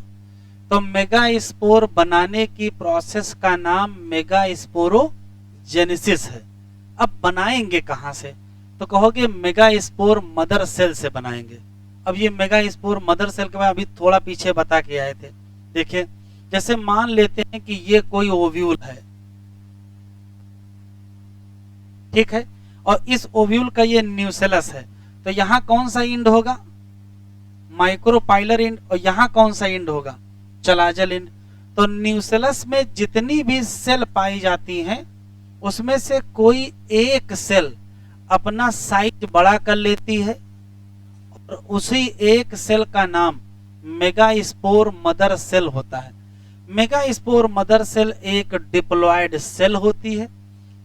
तो मेगास्पोर बनाने की प्रोसेस का नाम मेगास्पोरोजेनेसिस है। अब बनाएंगे कहां से? तो कहोगे मेगास्पोर मदर सेल से बनाएंगे। अब ये मेगास्पोर मदर सेल के बारे में अभी थोड़ा पीछे बता के आए थे। देखिए, जैसे मान लेते हैं कि ये कोई ओव्यूल है, ठीक है, और इस ओव्यूल का ये न्यूसेलस है। तो यहाँ कौन सा इंड होगा? Micropylar end. और यहाँ कौन सा इंड होगा? चलाजल इंड। तो न्यूसेलस में जितनी भी सेल पाई जाती हैं उसमें से कोई एक सेल अपना साइज बड़ा कर लेती है और उसी एक सेल का नाम मेगास्पोर मदर सेल होता है। मेगास्पोर मदर सेल एक डिप्लॉयड सेल होती है,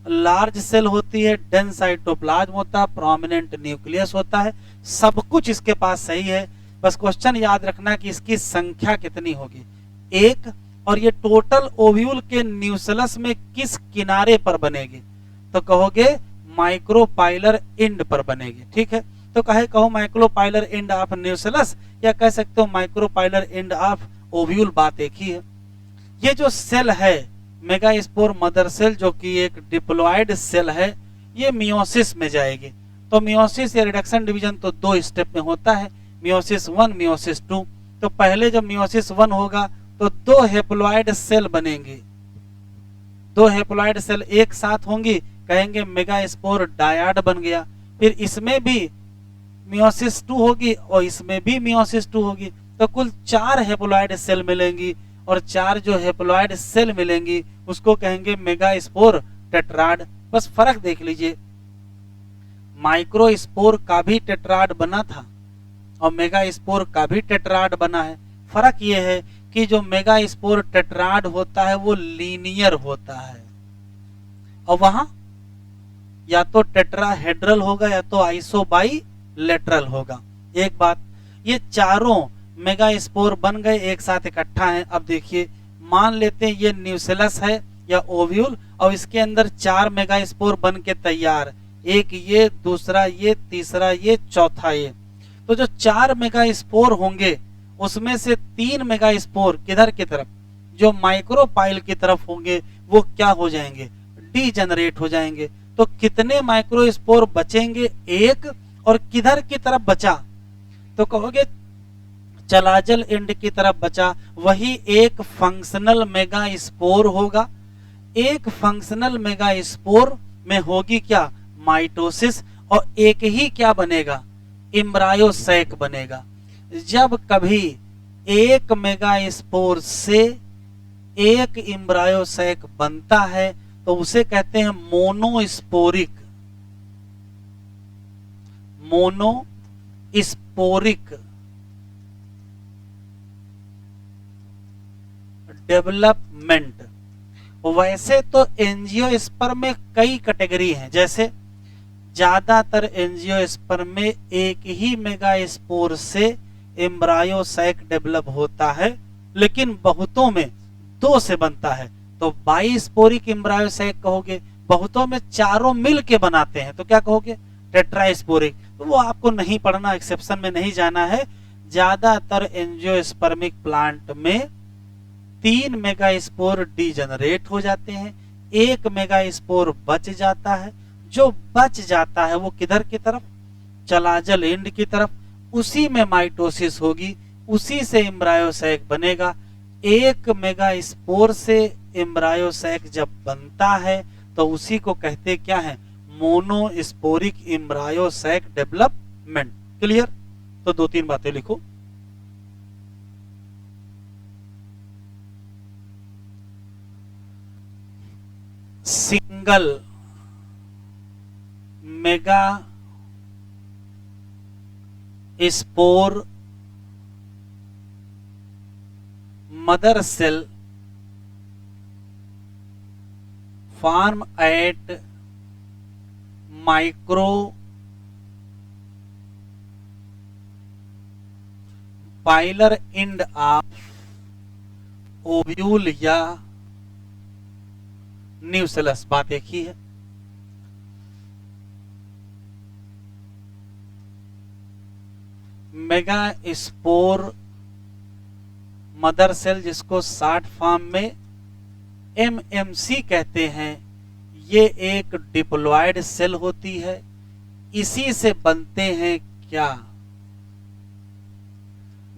लार्ज सेल होती है, डेंस साइटोप्लाज्म होता है, प्रोमिनेंट न्यूक्लियस होता है, सब कुछ इसके पास सही है। बस क्वेश्चन याद रखना कि इसकी संख्या कितनी होगी, एक। और ये टोटल ओव्यूल के न्यूसेलस में किस किनारे पर बनेगी? तो कहोगे माइक्रोपाइलर एंड पर बनेगी, ठीक है। तो कहो माइक्रोपाइलर एंड ऑफ न्यूसेलस, या कह सकते हो माइक्रोपाइलर एंड ऑफ ओव्यूल, बात एक ही है। ये जो सेल है मेगास्पोर मदर सेल, जो कि एक डिप्लॉयड सेल है, ये मियोसिस में जाएगी। तो मियोसिस या रिडक्शन डिवीजन तो दो स्टेप में होता है, मियोसिस 1, मियोसिस 2। तो पहले जब मियोसिस 1 होगा तो दो हेप्लॉयड सेल बनेंगी, दो हेप्लॉयड सेल एक साथ होंगी, कहेंगे मेगास्पोर डायड बन गया। फिर इसमें भी मियोसिस 2 होगी और इसमें भी मियोसिस 2 होगी। तो कुल 4 हेप्लॉयड सेल मिलेंगी, और 4 जो हेप्लॉयड सेल मिलेंगी उसको कहेंगे मेगास्पोर टेट्राड। बस फर्क देख लीजिए, माइक्रोस्पोर का भी टेट्राड बना था और मेगास्पोर का भी टेट्राड बना है। फर्क ये है कि जो मेगास्पोर टेट्राड होता है वो लीनियर होता है, और वहां या तो टेट्राहेड्रल होगा या तो आइसोबाइलेटरल होगा। एक बात, ये चारों मेगास्पोर बन गए, एक साथ इकट्ठा हैं। अब देखिए, मान लेते हैं ये न्यूसेलस है या ओव्यूल, और इसके अंदर 4 मेगास्पोर बन के तैयार, एक ये, दूसरा ये, तीसरा ये, चौथा ये। तो जो 4 मेगास्पोर होंगे उसमें से 3 मेगास्पोर किधर की तरफ, जो माइक्रोपाइल की तरफ होंगे, वो क्या हो जाएंगे? डीजेनरेट हो जाएंगे। तो कितने माइक्रोस्पोर बचेंगे? एक। और किधर की तरफ बचा? तो कहोगे चलाजल एंड की तरफ बचा। वही एक फंक्शनल मेगास्पोर होगा। एक फंक्शनल मेगास्पोर में होगी क्या? माइटोसिस। और एक ही क्या बनेगा? एम्ब्रायोसैक बनेगा। जब कभी एक मेगास्पोर से एक एम्ब्रायोसैक बनता है तो उसे कहते हैं मोनोस्पोरिक, मोनोस्पोरिक डेवलपमेंट। वैसे तो एंजियोस्पर्म में कई कैटेगरी हैं, जैसे ज्यादातर एंजियोस्पर्म में एक ही मेगास्पोर से एम्ब्रायोसैक डेवलप होता है, लेकिन बहुतों में दो से बनता है तो बाइस्पोरिक एम्ब्रायोसैक कहोगे। बहुतों में चारों मिल के बनाते हैं तो क्या कहोगे, टेट्रास्पोरिक। तो वो आपको नहीं पढ़ना, एक्सेप्शन में नहीं जाना है। ज्यादातर एंजियोस्पर्मिक प्लांट में 3 मेगास्पोर डीजनरेट हो जाते हैं, 1 मेगास्पोर बच जाता है। जो बच जाता है वो किधर की तरफ, चलाजल एंड की तरफ, उसी में माइटोसिस होगी, उसी से एम्ब्रायोसैक बनेगा। 1 मेगास्पोर से एम्ब्रायोसैक जब बनता है तो उसी को कहते क्या है, मोनोस्पोरिक एम्ब्रायोसैक डेवलपमेंट। क्लियर? तो 2-3 बातें लिखो। Single megaspore mother cell form at micropylar end of ovule या न्यूसेलस। बात एक ही है। मेगा स्पोर मदर सेल, जिसको शॉर्ट फॉर्म में एमएमसी कहते हैं, ये एक डिप्लॉयड सेल होती है। इसी से बनते हैं क्या,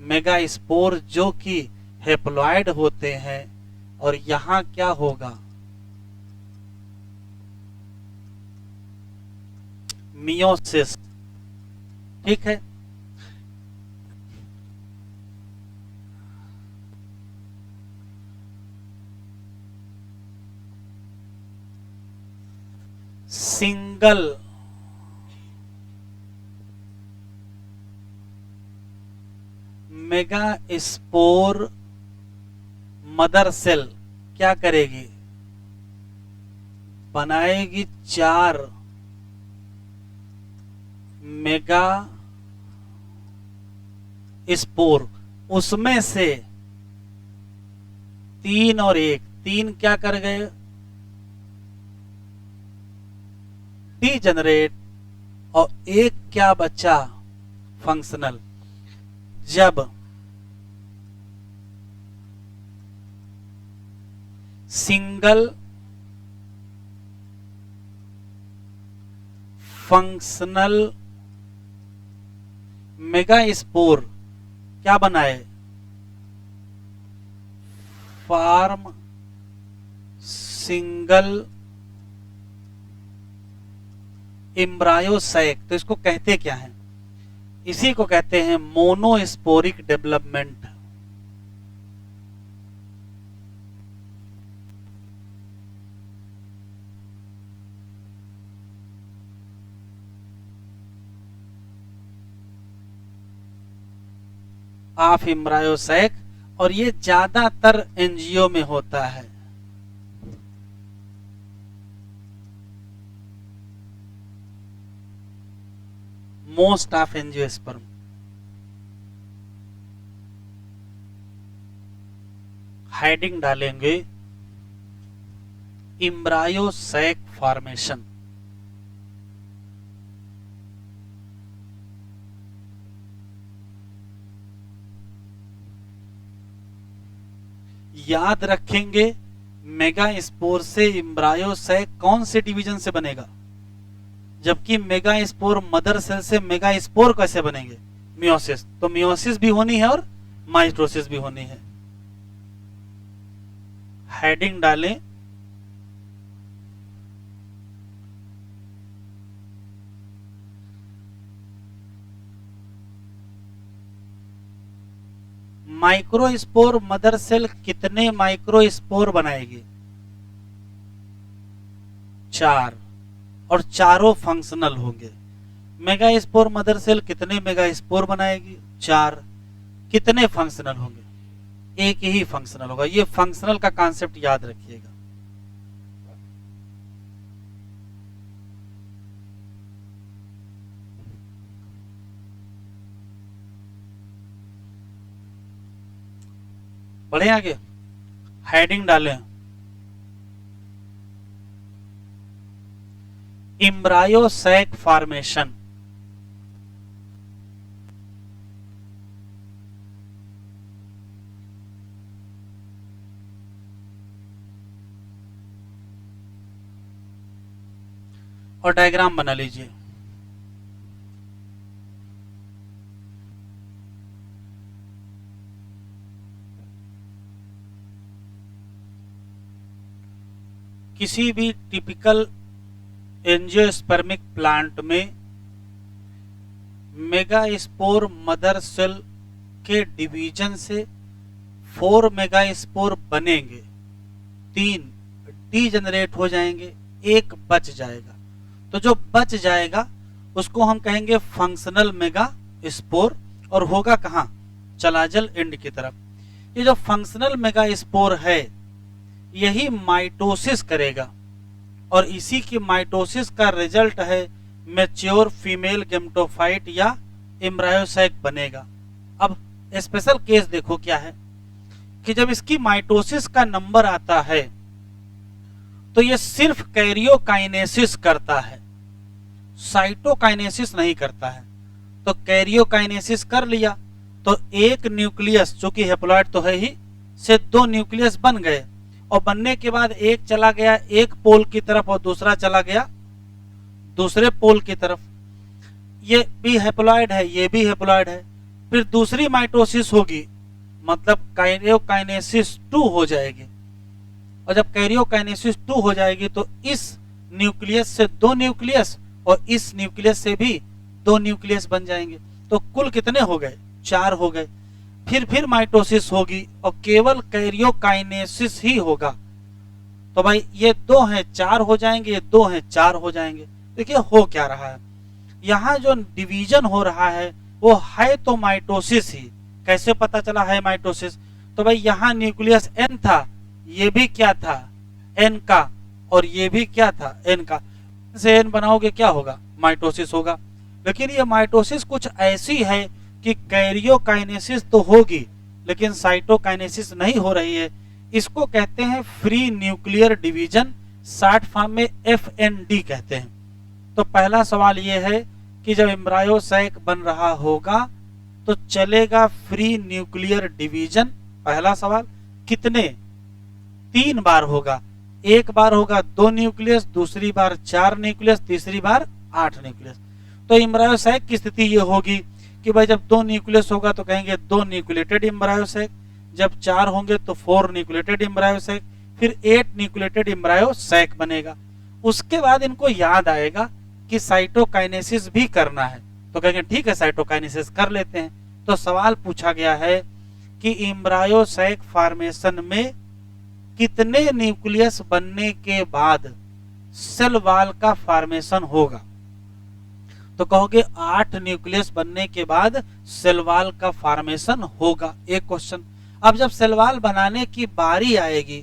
मेगा स्पोर, जो कि हेप्लॉयड होते हैं। और यहां क्या होगा, मियोसिस। ठीक है। Single megaspore mother cell क्या करेगी, बनाएगी 4 मेगा स्पोर। उसमें से 3 और 1, 3 क्या कर गए, डीजनरेट, और 1 क्या बचा, फंक्शनल। जब सिंगल फंक्शनल मेगा स्पोर क्या बनाए, फॉर्म सिंगल एम्ब्रायोसैक, तो इसको कहते क्या है, इसी को कहते हैं मोनोस्पोरिक डेवलपमेंट। ऑफ एम्ब्रायोसैक, और ये ज्यादातर एनजीओ में होता है। Most of angiosperm. हेडिंग डालेंगे एम्ब्रायोसैक फॉर्मेशन। याद रखेंगे मेगा स्पोर से एम्ब्रायोसैक कौन से डिवीजन से बनेगा, जबकि मेगा स्पोर मदर सेल से मेगा स्पोर कैसे बनेंगे, मियोसिस। तो मियोसिस भी होनी है और माइटोसिस भी होनी है। हेडिंग डालें माइक्रोस्पोर मदर सेल कितने माइक्रोस्पोर बनाएगी, 4, और चारों फंक्शनल होंगे। मेगा स्पोर मदर सेल कितने मेगा स्पोर बनाएगी, 4, कितने फंक्शनल होंगे, एक ही फंक्शनल होगा। ये फंक्शनल का कॉन्सेप्ट याद रखिएगा। बढ़े आगे। हेडिंग डालें, एम्ब्रायो सैक फॉर्मेशन। और डायग्राम बना लीजिए। किसी भी टिपिकल एंजियोस्पर्मिक प्लांट में मेगास्पोर मदर सेल के डिवीजन से 4 मेगास्पोर बनेंगे, 3 डीजेनरेट हो जाएंगे, 1 बच जाएगा। तो जो बच जाएगा उसको हम कहेंगे फंक्शनल मेगास्पोर, और होगा कहाँ, चलाजल एंड की तरफ। ये जो फंक्शनल मेगास्पोर है यही माइटोसिस करेगा, और इसी की माइटोसिस का रिजल्ट है मैच्योर फीमेल गेमेटोफाइट या एम्ब्रायोसैक बनेगा। अब स्पेशल केस देखो क्या है कि जब इसकी माइटोसिस का नंबर आता है तो ये सिर्फ कैरियोकाइनेसिस करता है, साइटोकाइनेसिस नहीं करता है। तो कैरियोकाइनेसिस कर लिया तो एक न्यूक्लियस, जो कि हेप्लॉइड तो है ही, से 2 न्यूक्लियस बन गए, और बनने के बाद एक चला गया एक पोल की तरफ और दूसरा चला गया दूसरे पोल की तरफ। ये भी हेप्लॉइड है, ये भी हेप्लॉइड है। फिर दूसरी माइटोसिस होगी, मतलब कैरियोकाइनेसिस 2 हो जाएगी, और जब कैरियोकाइनेसिस 2 हो जाएगी तो इस न्यूक्लियस से 2 न्यूक्लियस और इस न्यूक्लियस से भी 2 न्यूक्लियस बन जाएंगे। तो कुल कितने हो गए, 4 हो गए। फिर माइटोसिस होगी और केवल कैरियोकाइनेसिस ही होगा। तो भाई ये 2 हैं 4 हो जाएंगे, ये 2 हैं 4 हो जाएंगे। देखिए हो क्या रहा है, यहाँ जो डिवीजन हो रहा है वो है तो माइटोसिस ही। कैसे पता चला है माइटोसिस, तो भाई यहाँ न्यूक्लियस N था, ये भी क्या था N का, और ये भी क्या था N का, से N बनाओगे क्या होगा, माइटोसिस होगा। लेकिन ये माइटोसिस कुछ ऐसी है कि कैरियोकाइनेसिस तो होगी लेकिन साइटोकाइनेसिस नहीं हो रही है। इसको कहते हैं free nuclear division, short form में FND कहते हैं। तो पहला सवाल ये है कि जब एम्ब्रायोसैक बन रहा होगा तो चलेगा फ्री न्यूक्लियर डिवीजन। पहला सवाल कितने, 3 बार होगा। एक बार होगा 2 न्यूक्लियस, दूसरी बार 4 न्यूक्लियस, तीसरी बार 8 न्यूक्लियस। तो एम्ब्रायोसैक की स्थिति ये होगी कि भाई जब 2 न्यूक्लियस होगा तो कहेंगे 2 न्यूक्लिएटेड एम्ब्रायोसैक, जब 4 होंगे तो 4 न्यूक्लिएटेड एम्ब्रायोसैक, फिर 8 न्यूक्लिएटेड एम्ब्रायोसैक बनेगा। उसके बाद इनको याद आएगा कि साइटोकाइनेसिस भी करना है, तो कहेंगे ठीक है साइटोकाइनेसिस कर लेते हैं। तो सवाल पूछा गया है कि एम्ब्रायोसैक फॉर्मेशन में कितने न्यूक्लियस बनने के बाद सेल वॉल का फॉर्मेशन होगा। तो कहोगे 8 न्यूक्लियस बनने के बाद सेल वॉल का फॉर्मेशन होगा, एक क्वेश्चन। अब जब सेल वॉल बनाने की बारी आएगी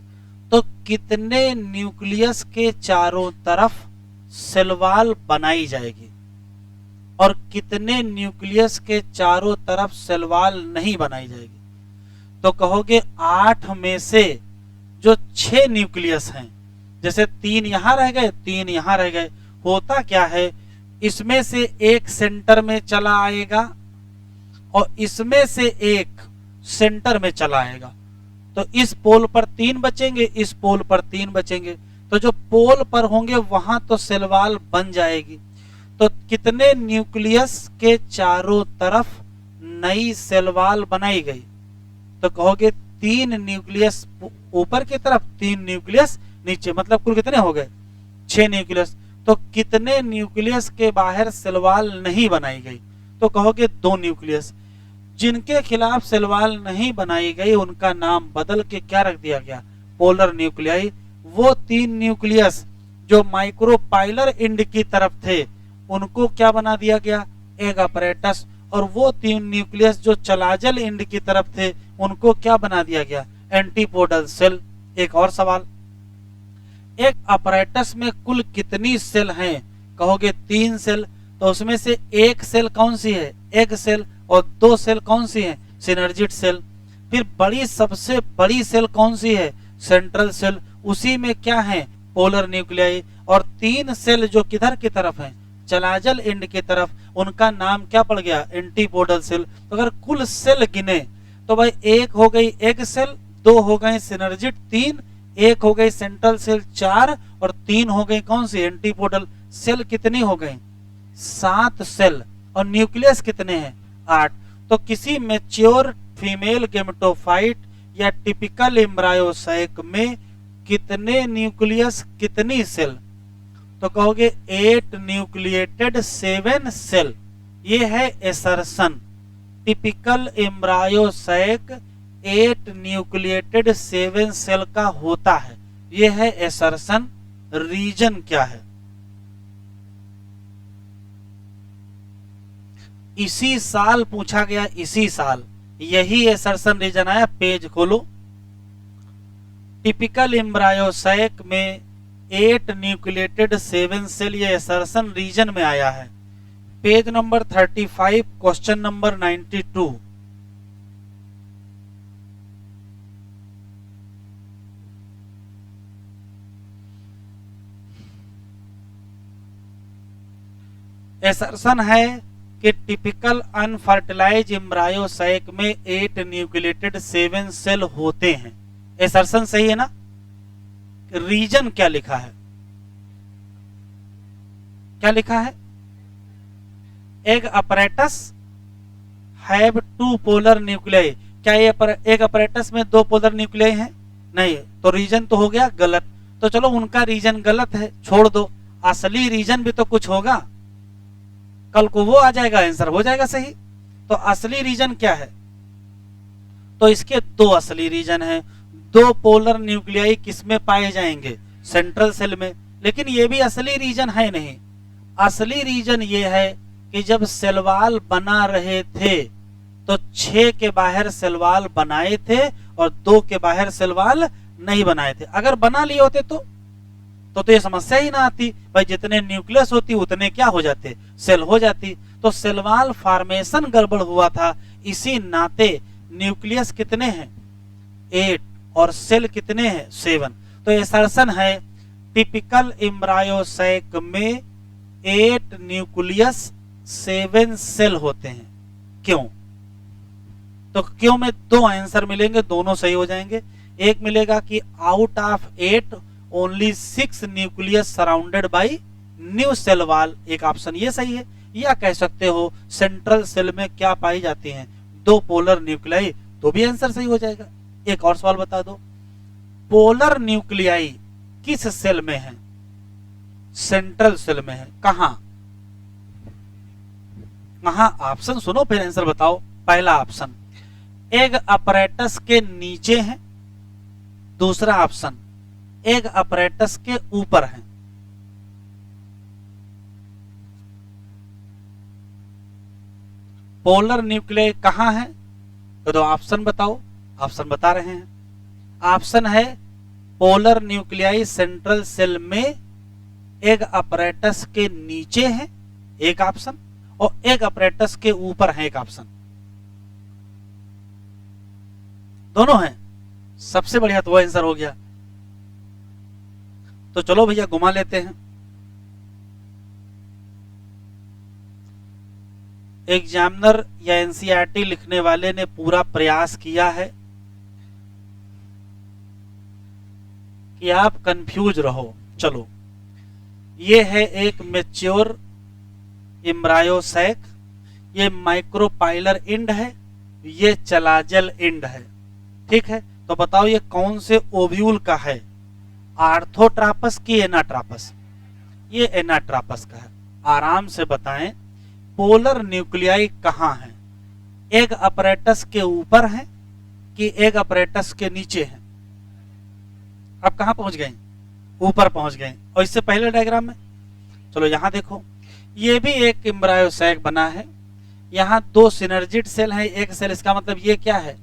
तो कितने न्यूक्लियस के चारों तरफ सेल वॉल बनाई जाएगी और कितने न्यूक्लियस के चारों तरफ सेल वॉल नहीं बनाई जाएगी। तो कहोगे 8 में से जो 6 न्यूक्लियस हैं, जैसे 3 यहां रह गए 3 यहां रह गए, होता क्या है इसमें से एक सेंटर में चला आएगा और इसमें से एक सेंटर में चला आएगा। तो इस पोल पर 3 बचेंगे, इस पोल पर 3 बचेंगे। तो जो पोल पर होंगे वहां तो सेल वॉल बन जाएगी। तो कितने न्यूक्लियस के चारों तरफ नई सेल वॉल बनाई गई। तो कहोगे 3 न्यूक्लियस ऊपर की तरफ, 3 न्यूक्लियस नीचे, मतलब कुल कितने हो गए 6 न्यूक्लियस। तो कितने न्यूक्लियस के बाहर सेल वॉल नहीं बनाई गई। तो कहोगे 2 न्यूक्लियस। जिनके खिलाफ सेल वॉल नहीं बनाई गई उनका नाम बदल के क्या रख दिया गया, पोलर न्यूक्लियाई। वो 3 न्यूक्लियस जो माइक्रोपाइलर एंड की तरफ थे उनको क्या बना दिया गया, एग अपरेटस। और वो 3 न्यूक्लियस जो चलाजल एंड की तरफ थे उनको क्या बना दिया गया, एंटीपोडल सेल। एक और सवाल, एक अपरेटस में कुल कितनी सेल हैं। कहोगे 3 सेल। तो उसमें से एक सेल कौन सी है, एग सेल, और 2 सेल कौन सी है, सिनर्जिड सेल। फिर बड़ी सबसे बड़ी सेल कौन सी है, सेंट्रल सेल, उसी में क्या है, पोलर न्यूक्लियाई। और 3 सेल जो किधर की तरफ है, चलाजल एंड की तरफ, उनका नाम क्या पड़ गया, एंटीपोडल सेल। तो अगर कुल सेल गिने तो भाई 1 हो गई एग सेल, 2 हो गए सिनर्जिड 3, 1 हो गई सेंट्रल सेल 4, और 3 हो गई कौन सी, एंटीपोडल सेल। कितनी हो गई, 7 सेल। और न्यूक्लियस कितने हैं, 8। तो किसी मैच्योर फीमेल गेमेटोफाइट या टिपिकल एम्ब्रायोसाइक में कितने न्यूक्लियस, कितनी सेल, तो कहोगे 8 न्यूक्लिएटेड 7 सेल। ये है एसर्शन। टिपिकल एम्ब्रायोसाइक 8 न्यूक्लिएटेड 7 सेल का होता है, ये है एसर्शन। रीजन क्या है, इसी साल पूछा गया, इसी साल यही एसर्शन रीजन आया। पेज खोलो, टिपिकल एम्ब्रायोसाइक में 8 न्यूक्लिएटेड 7 सेल, ये एसर्शन रीजन में आया है। Page number 35, question number 92। Assertion है कि टिपिकल अनफर्टिलाइज एम्ब्रायोसाइक में 8 न्यूक्लिएटेड 7 सेल होते हैं। एसर्शन सही है ना। रीजन क्या लिखा है, क्या लिखा है, egg apparatus have 2 polar nuclei. क्या ये एग अपरेटस में 2 पोलर न्यूक्लियाई हैं, नहीं। तो रीजन तो हो गया गलत। तो चलो उनका रीजन गलत है, छोड़ दो, असली रीजन भी तो कुछ होगा, कल को वो आ जाएगा, आंसर हो जाएगा सही। तो असली रीजन क्या है, तो इसके 2 असली रीजन हैं। 2 पोलर न्यूक्लियाई किसमें पाए जाएंगे, सेंट्रल सेल में। लेकिन ये भी असली रीजन है नहीं। असली रीजन ये है कि जब सेलवाल बना रहे थे तो 6 के बाहर सेलवाल बनाए थे और 2 के बाहर सेलवाल नहीं बनाए थे। अगर बना लिए होते तो ये समस्या ही ना आती भाई, जितने न्यूक्लियस होती उतने क्या हो जाते, सेल हो जाती। तो सेलवाल फॉर्मेशन गड़बड़ हुआ था, इसी नाते न्यूक्लियस कितने हैं, 8, और सेल कितने हैं, 7। तो एसर्शन है टिपिकल एम्ब्रायोसाइक में 8 न्यूक्लियस 7 सेल होते हैं। क्यों, तो क्यों में 2 आंसर मिलेंगे, दोनों सही हो जाएंगे। एक मिलेगा कि out of 8 only 6 nucleus surrounded by new cell wall, एक ऑप्शन ये सही है। या कह सकते हो सेंट्रल सेल में क्या पाई जाती हैं, 2 पोलर न्यूक्लियाई, तो भी आंसर सही हो जाएगा। एक और सवाल बता दो, पोलर न्यूक्लियाई किस सेल में है, सेंट्रल सेल में है, कहां कहां, ऑप्शन सुनो फिर आंसर बताओ। पहला ऑप्शन एग अपरेटस के नीचे है, दूसरा ऑप्शन एग अपरेटस के ऊपर है। पोलर न्यूक्लियाई कहां है, तो ऑप्शन बताओ। ऑप्शन बता रहे हैं, ऑप्शन है पोलर न्यूक्लियाई सेंट्रल सेल में एग अपरेटस के नीचे है एक ऑप्शन, और एग अपरेटस के ऊपर है एक ऑप्शन। दोनों हैं, सबसे बढ़िया तो वो आंसर हो गया। तो चलो भैया घुमा लेते हैं। एग्जामिनर या एनसीईआरटी लिखने वाले ने पूरा प्रयास किया है कि आप कंफ्यूज रहो। चलो, ये है एक मैच्योर एम्ब्रायोसैक, ये माइक्रोपाइलर इंड है, ये चलाजल इंड है, ठीक है। तो बताओ ये कौन से ओव्यूल का है, आर्थोट्रापस की एनाट्रापस, ये एनाट्रापस का है। आराम से बताएं पोलर न्यूक्लियाई कहां है, एग अपरेटस के ऊपर है कि एग अपरेटस के नीचे है। अब कहां पहुंच गए, ऊपर पहुंच गए। और इससे पहले डायग्राम में चलो यहां देखो, ये भी एक एम्ब्रायोसैक बना है, यहां 2 सिनर्जिड सेल है, एक सेल, इसका मतलब ये क्या है,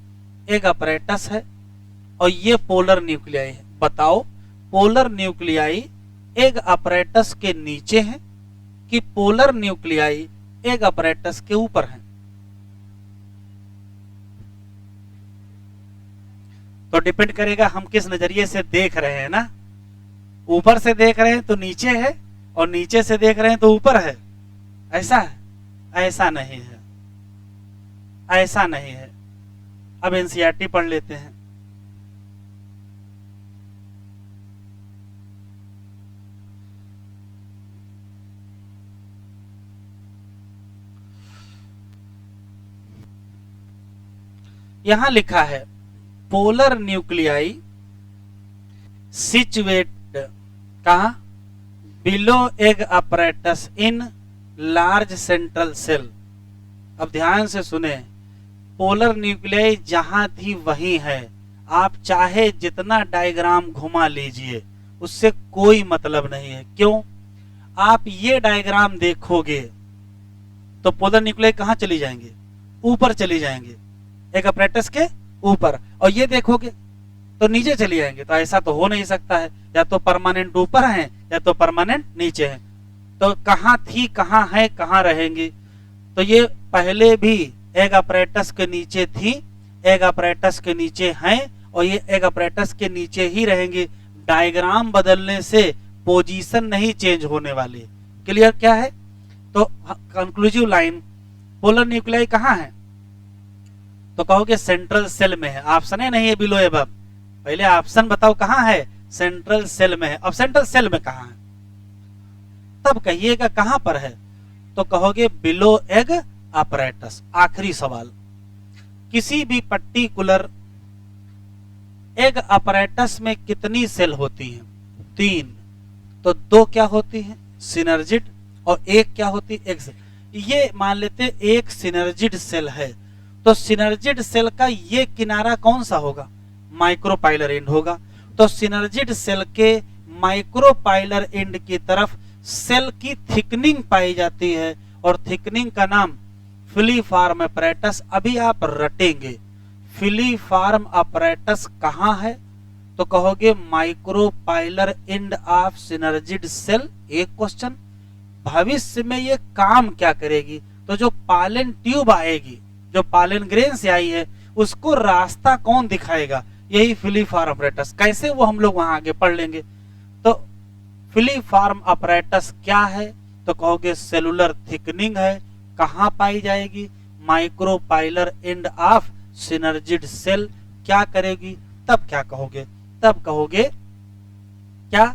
एग अपरेटस है, और ये पोलर न्यूक्लियाई है। बताओ पोलर न्यूक्लियाई एग अपरेटस के नीचे है कि पोलर न्यूक्लियाई एग अपरेटस के ऊपर है। तो डिपेंड करेगा हम किस नजरिए से देख रहे हैं ना। ऊपर से देख रहे हैं तो नीचे है, और नीचे से देख रहे हैं तो ऊपर है, ऐसा है? ऐसा नहीं है, ऐसा नहीं है। अब एनसीईआरटी पढ़ लेते हैं। यहां लिखा है पोलर न्यूक्लियाई सिचुएट कहा below egg apparatus in large central cell. अब ध्यान से सुने, पोलर न्यूक्लियाई जहां थी वही है। आप चाहे जितना डायग्राम घुमा लीजिए, उससे कोई मतलब नहीं है। क्यों? आप ये डायग्राम देखोगे तो पोलर न्यूक्लियाई कहां चली जाएंगे? ऊपर चली जाएंगे, एक अपरेटस के ऊपर। और ये देखोगे तो नीचे चली जाएंगे। तो ऐसा तो हो नहीं सकता है, या तो परमानेंट ऊपर हैं या तो परमानेंट नीचे हैं। तो कहां थी, कहां है, कहां रहेंगी? तो ये पहले भी एक अपरेटस के नीचे थी, एक अपरेटस के नीचे हैं, और ये एक अपरेटस के नीचे ही रहेंगी। डायग्राम बदलने से पोजीशन नहीं चेंज होने वाली। क्लियर क्या है? तो कंक्लूसिव लाइन, पोलर न्यूक्लियाई कहां है? तो कहोगे सेंट्रल सेल में है। ऑप्शन नहीं है बिलो एबव। पहले ऑप्शन बताओ कहां है? सेंट्रल सेल में है। अब सेंट्रल सेल में कहां है? तब कहिएगा कहां पर है? तो कहोगे बिलो एग अपरेटस। आखिरी सवाल, किसी भी पर्टिकुलर एग अपरेटस में कितनी सेल होती हैं? 3। तो 2 क्या होती हैं? सिनर्जिड। और 1 क्या होती है? एक सेल। ये मान लेते एक सिनर्जिड सेल है, तो सिनर्जिड सेल का ये किनारा कौन सा होगा? माइक्रोपाइलर एंड होगा। तो सिनर्जिड सेल के माइक्रोपाइलर एंड की तरफ सेल की थिकनिंग पाई जाती है, और थिकनिंग का नाम फिलीफॉर्म अपरेटस। अभी आप रटेंगे फिलीफॉर्म अपरेटस कहां है? तो कहोगे micropylar end of synergid cell. एक क्वेश्चन, भविष्य में ये काम क्या करेगी? तो जो पालन ट्यूब आएगी, जो पालन ग्रेन से आई है, उसको रास्ता कौन दिखाएगा? यही फिलीफॉर्म अपरेटस। कैसे? वो हम लोग वहां आगे पढ़ लेंगे। तो फिलीफॉर्म अपरेटस क्या है? तो कहोगे सेलुलर थिकनिंग है। कहां पाई जाएगी? Micropylar end of synergid cell. क्या करेगी? तब क्या कहोगे? तब कहोगे क्या?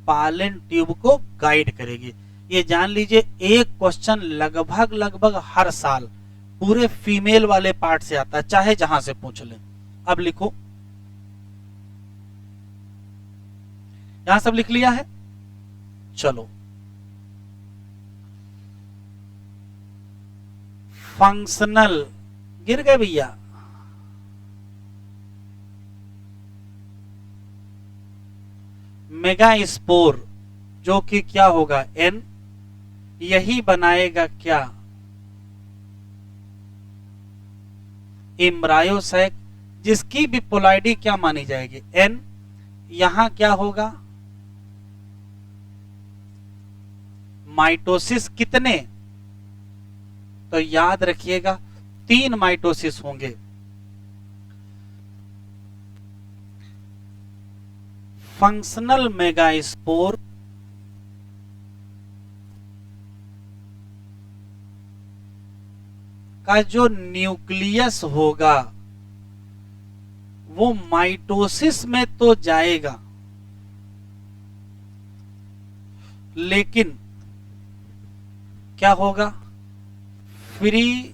पालन ट्यूब को गाइड करेगी। ये जान लीजिए, एक क्वेश्चन लगभग हर साल पूरे फीमेल वाले पार्ट से आता है, चाहे जहां से पूछ लें। अब लिखो, यहां सब लिख लिया है? चलो, फंक्शनल गिर गए भैया। मेगा स्पोर जो कि क्या होगा? एन। यही बनाएगा क्या? एम्ब्रायोसैक, जिसकी भी पोलैरिटी क्या मानी जाएगी? एन। यहां क्या होगा? माइटोसिस कितने? तो याद रखिएगा 3 माइटोसिस होंगे। फंक्शनल मेगास्पोर का जो न्यूक्लियस होगा वो माइटोसिस में तो जाएगा, लेकिन क्या होगा? Free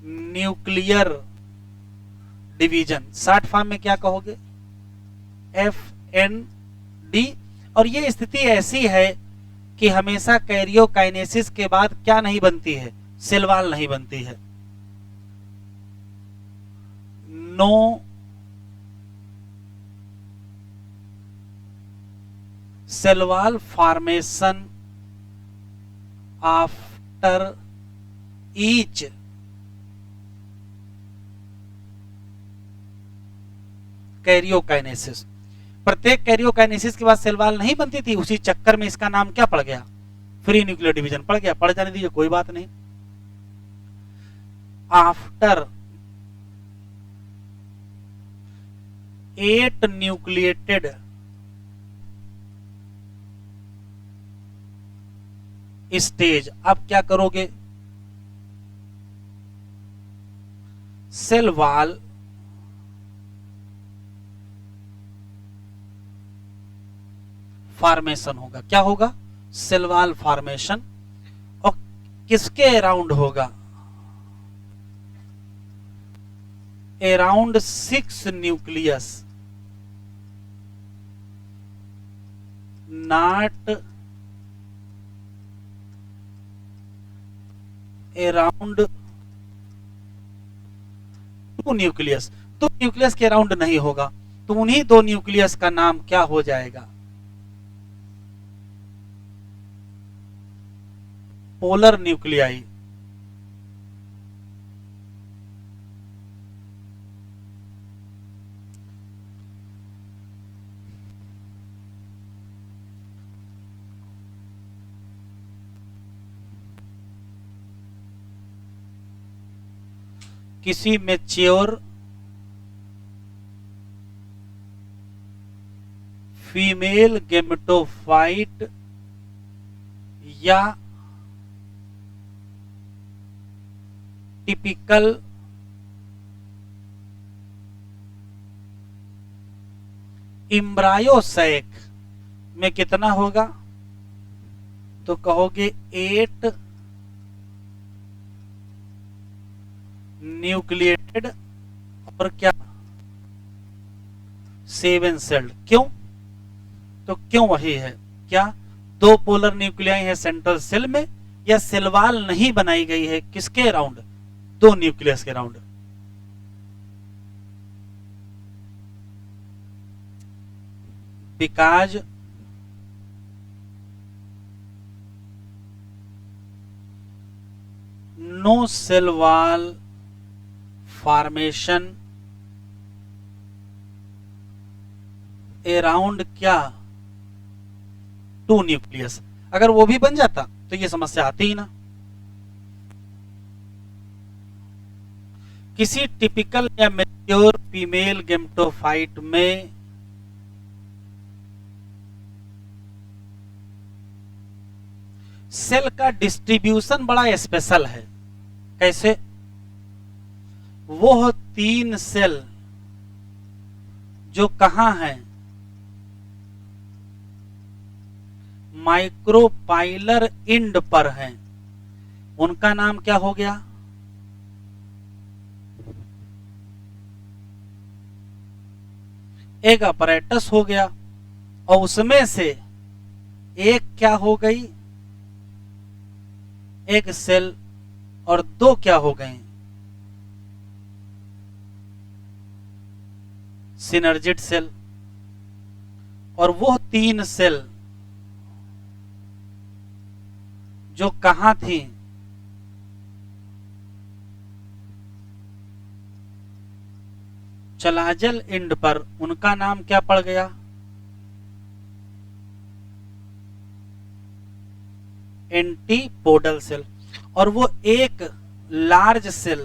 nuclear division. Short form में क्या कहोगे? FND। और ये स्थिति ऐसी है कि हमेशा कैरियोकाइनेसिस के बाद क्या नहीं बनती है? सेल वॉल नहीं बनती है। No cell wall formation after each karyokinesis. प्रत्येक कैरियोकाइनेसिस के बाद सेल वॉल नहीं बनती थी, उसी चक्कर में इसका नाम क्या पड़ गया? फ्री न्यूक्लियर डिवीजन पड़ गया। पढ़ जाने दीजिए, कोई बात नहीं। After 8 nucleated stage. अब क्या करोगे, सेल वॉल फॉर्मेशन होगा। क्या होगा, सेल वॉल फॉर्मेशन। और किसके अराउंड होगा, around 6 nucleus, not around 2 nucleus. तो न्यूक्लियस के अराउंड नहीं होगा, तो उन्हीं 2 न्यूक्लियस का नाम क्या हो जाएगा, पोलर न्यूक्लियाई। किसी मैच्योर फीमेल गेमेटोफाइट या टिपिकल एम्ब्रायोसैक में कितना होगा, तो कहोगे 8 न्यूक्लिएटेड और क्या 7 सेल्ड। क्यों, तो क्यों वही है, क्या 2 पोलर न्यूक्लियाई है सेंट्रल सेल में, या सेल वॉल नहीं बनाई गई है किसके अराउंड, 2 न्यूक्लियस के around. Because no cell wall formation around क्या 2 न्यूक्लियस। अगर वो भी बन जाता तो ये समस्या आती ही ना। किसी टिपिकल या मैच्योर फीमेल गेमेटोफाइट में सेल का डिस्ट्रीब्यूशन बड़ा स्पेशल है। कैसे, वो 3 सेल जो कहां हैं, माइक्रोपाइलर इंड पर हैं, उनका नाम क्या हो गया, एक अपरेटस हो गया। और उसमें से एक क्या हो गई, एक सेल, और 2 क्या हो गए, सिनर्जिड सेल। और वो 3 सेल जो कहां थी, चलाजल इंड पर, उनका नाम क्या पड़ गया, एंटीपोडल सेल। और वो एक लार्ज सेल,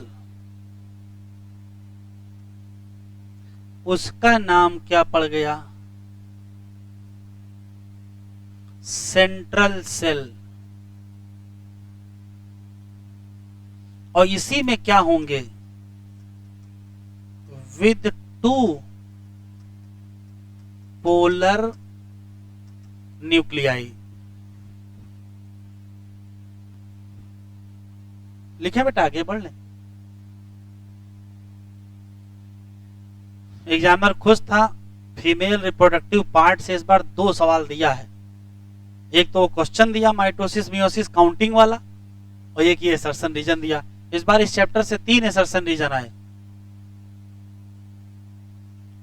उसका नाम क्या पड़ गया, सेंट्रल सेल। और इसी में क्या होंगे, विद 2 पोलर न्यूक्लियाई। लिखे बेटा, आगे बढ़ लें। एग्जामिनर खुश था, फीमेल रिप्रोडक्टिव पार्ट से इस बार 2 सवाल दिया है। एक तो वो क्वेश्चन दिया माइटोसिस मियोसिस काउंटिंग वाला, और एक ये एसर्शन रीजन दिया। इस बार इस चैप्टर से 3 एसर्शन रीजन आए।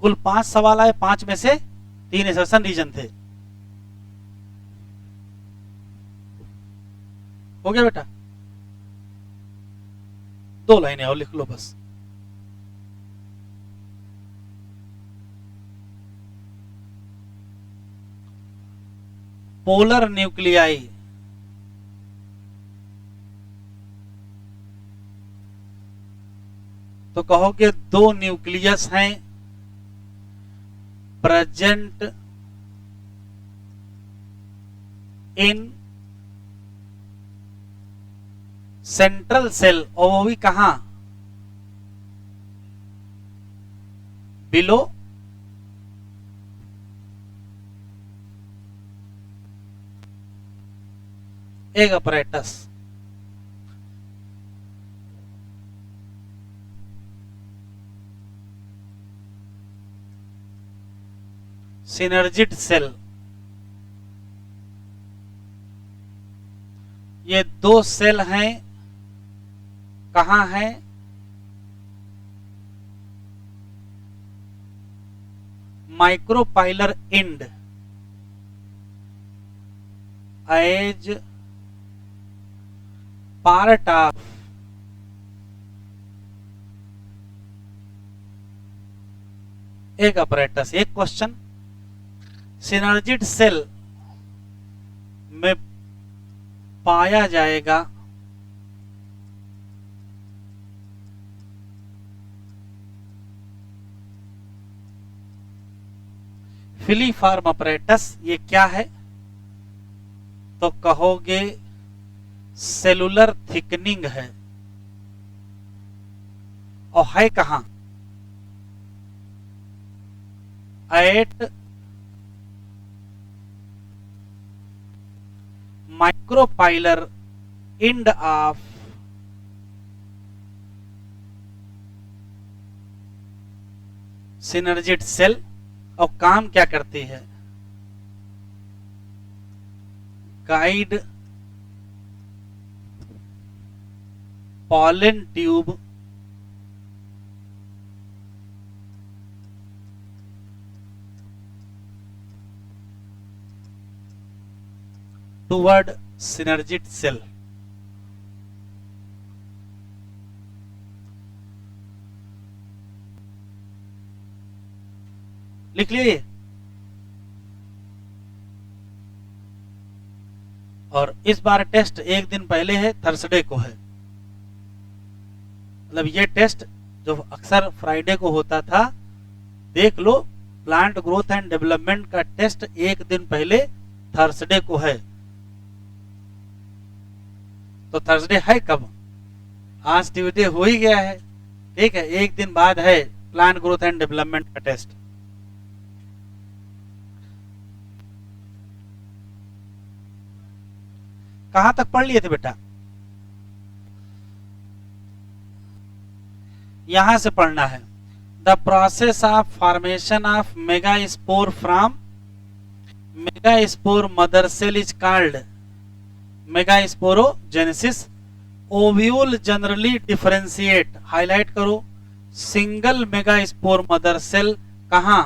कुल 5 सवाल आए, 5 में से 3 एसर्शन रीजन थे। हो गया बेटा, 2 लाइनें और लिख लो बस। पोलर न्यूक्लियाई तो कहोगे 2 न्यूक्लियस हैं प्रेजेंट इन सेंट्रल सेल, और वो भी कहां, below egg apparatus. Synergid cell, ये दो सेल हैं, कहां है, micropylar end as part of egg apparatus. एक क्वेश्चन, सिनर्जिड सेल में पाया जाएगा फिलीफॉर्म अपरेटस, ये क्या है, तो कहोगे सेलुलर थिकनिंग है। और है कहां, at micropylar end of synergid cell. और काम क्या करती है, guide pollen tube toward synergid cell. लिख लिए। और इस बार टेस्ट एक दिन पहले है, थर्सडे को है। मतलब ये टेस्ट जो अक्सर फ्राइडे को होता था, देख लो, प्लांट ग्रोथ एंड डेवलपमेंट का टेस्ट एक दिन पहले थर्सडे को है। तो थर्सडे है कब, आज ट्यूसडे हो ही गया है, ठीक है, एक दिन बाद है प्लांट ग्रोथ एंड डेवलपमेंट का टेस्ट। कहां तक पढ़ लिए थे बेटा, यहां से पढ़ना है। The process of formation of megaspore from megaspore mother cell is called megasporogenesis. Ovule generally differentiate, highlight करो, सिंगल मेगास्पोर मदर सेल कहां,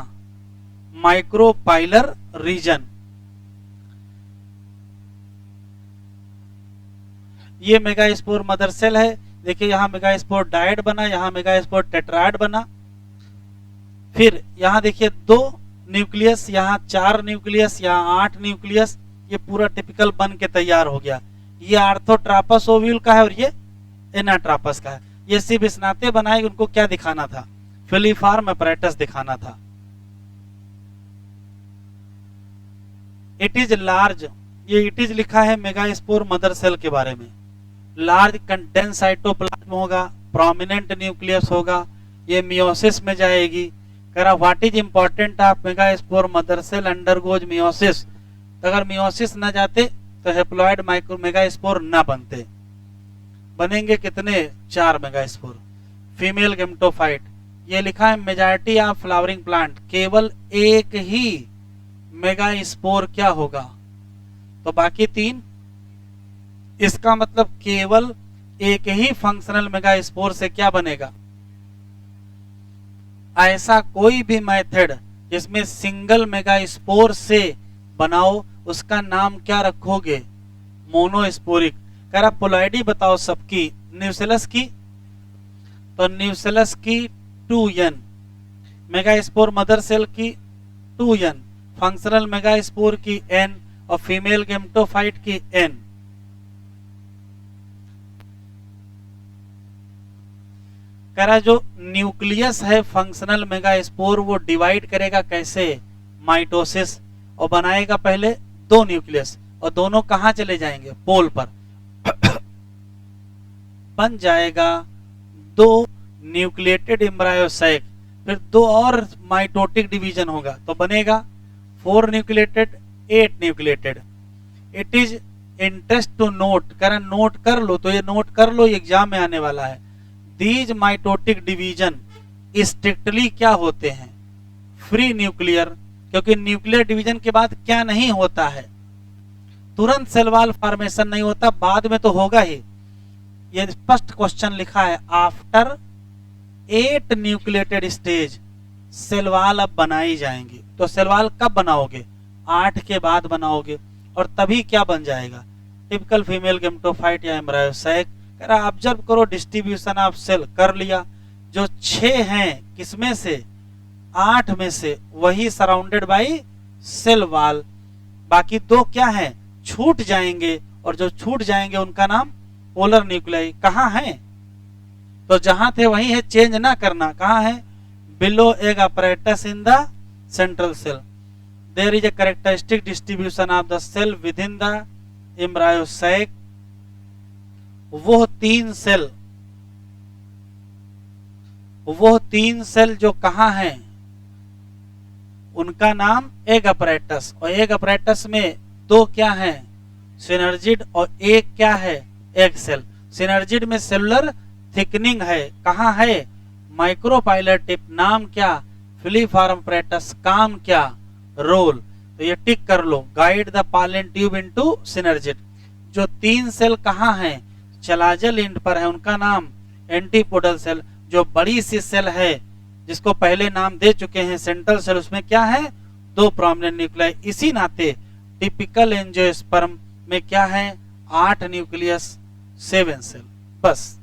माइक्रोपाइलर रीजन। ये मेगास्पोर मदर सेल है, देखिए यहां मेगास्पोर डायड बना, यहां मेगास्पोर टेट्रायड बना। फिर यहां देखिए 2 न्यूक्लियस, यहां 4 न्यूक्लियस, यहां 8 न्यूक्लियस, ये पूरा टिपिकल बन के तैयार हो गया। ये आर्थोट्रापस ओव्यूल का है और ये एनाट्रापस का है। ये सिर्फ इस नाते बनाए, उनको क्या दिखाना था, फिलीफॉर्म अपरेटस दिखाना था। इट इज लार्ज, ये इट इज लिखा है मेगास्पोर मदर सेल के बारे में। लार्ज कंडेंस साइटोप्लाज्म होगा, प्रोमिनेंट न्यूक्लियस होगा, ये मियोसिस में जाएगी। कह रहा what is important of megaspore mother cell undergoes meiosis. तो अगर मियोसिस न जाते तो हेप्लॉइड माइक्रो मेगास्पोर न बनते। बनेंगे कितने, 4 मेगास्पोर। फीमेल गेमेटोफाइट, ये लिखा है मेजॉरिटी ऑफ फ्लावरिंग प्लांट, केवल एक ही मेगास्पोर क्या होगा, तो बाकी 3। इसका मतलब केवल एक ही फंक्शनल मेगास्पोर से क्या बनेगा। ऐसा कोई भी मेथड जिसमें सिंगल मेगास्पोर से बनाओ, उसका नाम क्या रखोगे, मोनोस्पोरिक। कह रहा पोलॉइडी बताओ सबकी, न्यूसेलस की, तो न्यूसेलस की 2n, मेगास्पोर मदर सेल की 2n, फंक्शनल मेगास्पोर की n, और फीमेल गेमेटोफाइट की n। कह रहा जो न्यूक्लियस है फंक्शनल मेगास्पोर वो डिवाइड करेगा कैसे, माइटोसिस, और बनाएगा पहले 2 न्यूक्लियस, और दोनों कहां चले जाएंगे, पोल पर बन जाएगा 2 न्यूक्लिएटेड एम्ब्रायोसाइक, फिर 2 और माइटोटिक डिवीजन होगा तो बनेगा 4 nucleated 8 nucleated. It is interest to note, कह रहा नोट कर लो, तो ये नोट कर लो, एग्जाम में आने वाला है। दीज माइटोटिक डिवीजन स्ट्रिक्टली क्या होते हैं, फ्री न्यूक्लियर, क्योंकि न्यूक्लियर डिवीजन के बाद क्या नहीं होता है, तुरंत सेल वॉल फॉर्मेशन नहीं होता, बाद में तो होगा ही। ये स्पष्ट क्वेश्चन लिखा है, after 8 nucleated stage cell wall अब बनाई जाएंगी। तो सेल वॉल कब बनाओगे, 8 के बाद बनाओगे, और तभी क्या बन जाएगा, टिपिकल फीमेल गेमेटोफाइट या एम्ब्रायोसाइक। कह रहा ऑब्जर्व करो डिस्ट्रीब्यूशन ऑफ सेल, कर लिया, जो 6 हैं किसमें से, 8 में से, वही सराउंडेड बाई सेल वॉल, बाकी 2 क्या हैं, छूट जाएंगे, और जो छूट जाएंगे उनका नाम पोलर न्यूक्लियाई। कहाँ है, तो जहां थे वही है, चेंज ना करना, कहाँ है, below egg apparatus in the central cell. There is a characteristic distribution of the cell within the embryo sac. वो तीन सेल जो कहाँ हैं उनका नाम एग apparatus, और एग apparatus में 2 क्या हैं, सिनर्जिड, और एक क्या है, एग सेल। सिनर्जिड में सेलुलर थिकनिंग है, कहाँ है, माइक्रोपाइलर टिप, नाम क्या, फिलीफॉर्म apparatus, काम क्या, रोल। तो ये टिक कर लो, guide the pollen tube into synergid. जो 3 सेल कहाँ हैं, चलाजल एंड पर है, उनका नाम एंटीपोडल सेल। जो बड़ी सी सेल है जिसको पहले नाम दे चुके हैं सेंट्रल सेल, उसमें क्या है, 2 प्रोमिनेंट न्यूक्लियाई। इसी नाते टिपिकल एंजियोस्पर्म में क्या है, 8 न्यूक्लियस 7 सेल, बस।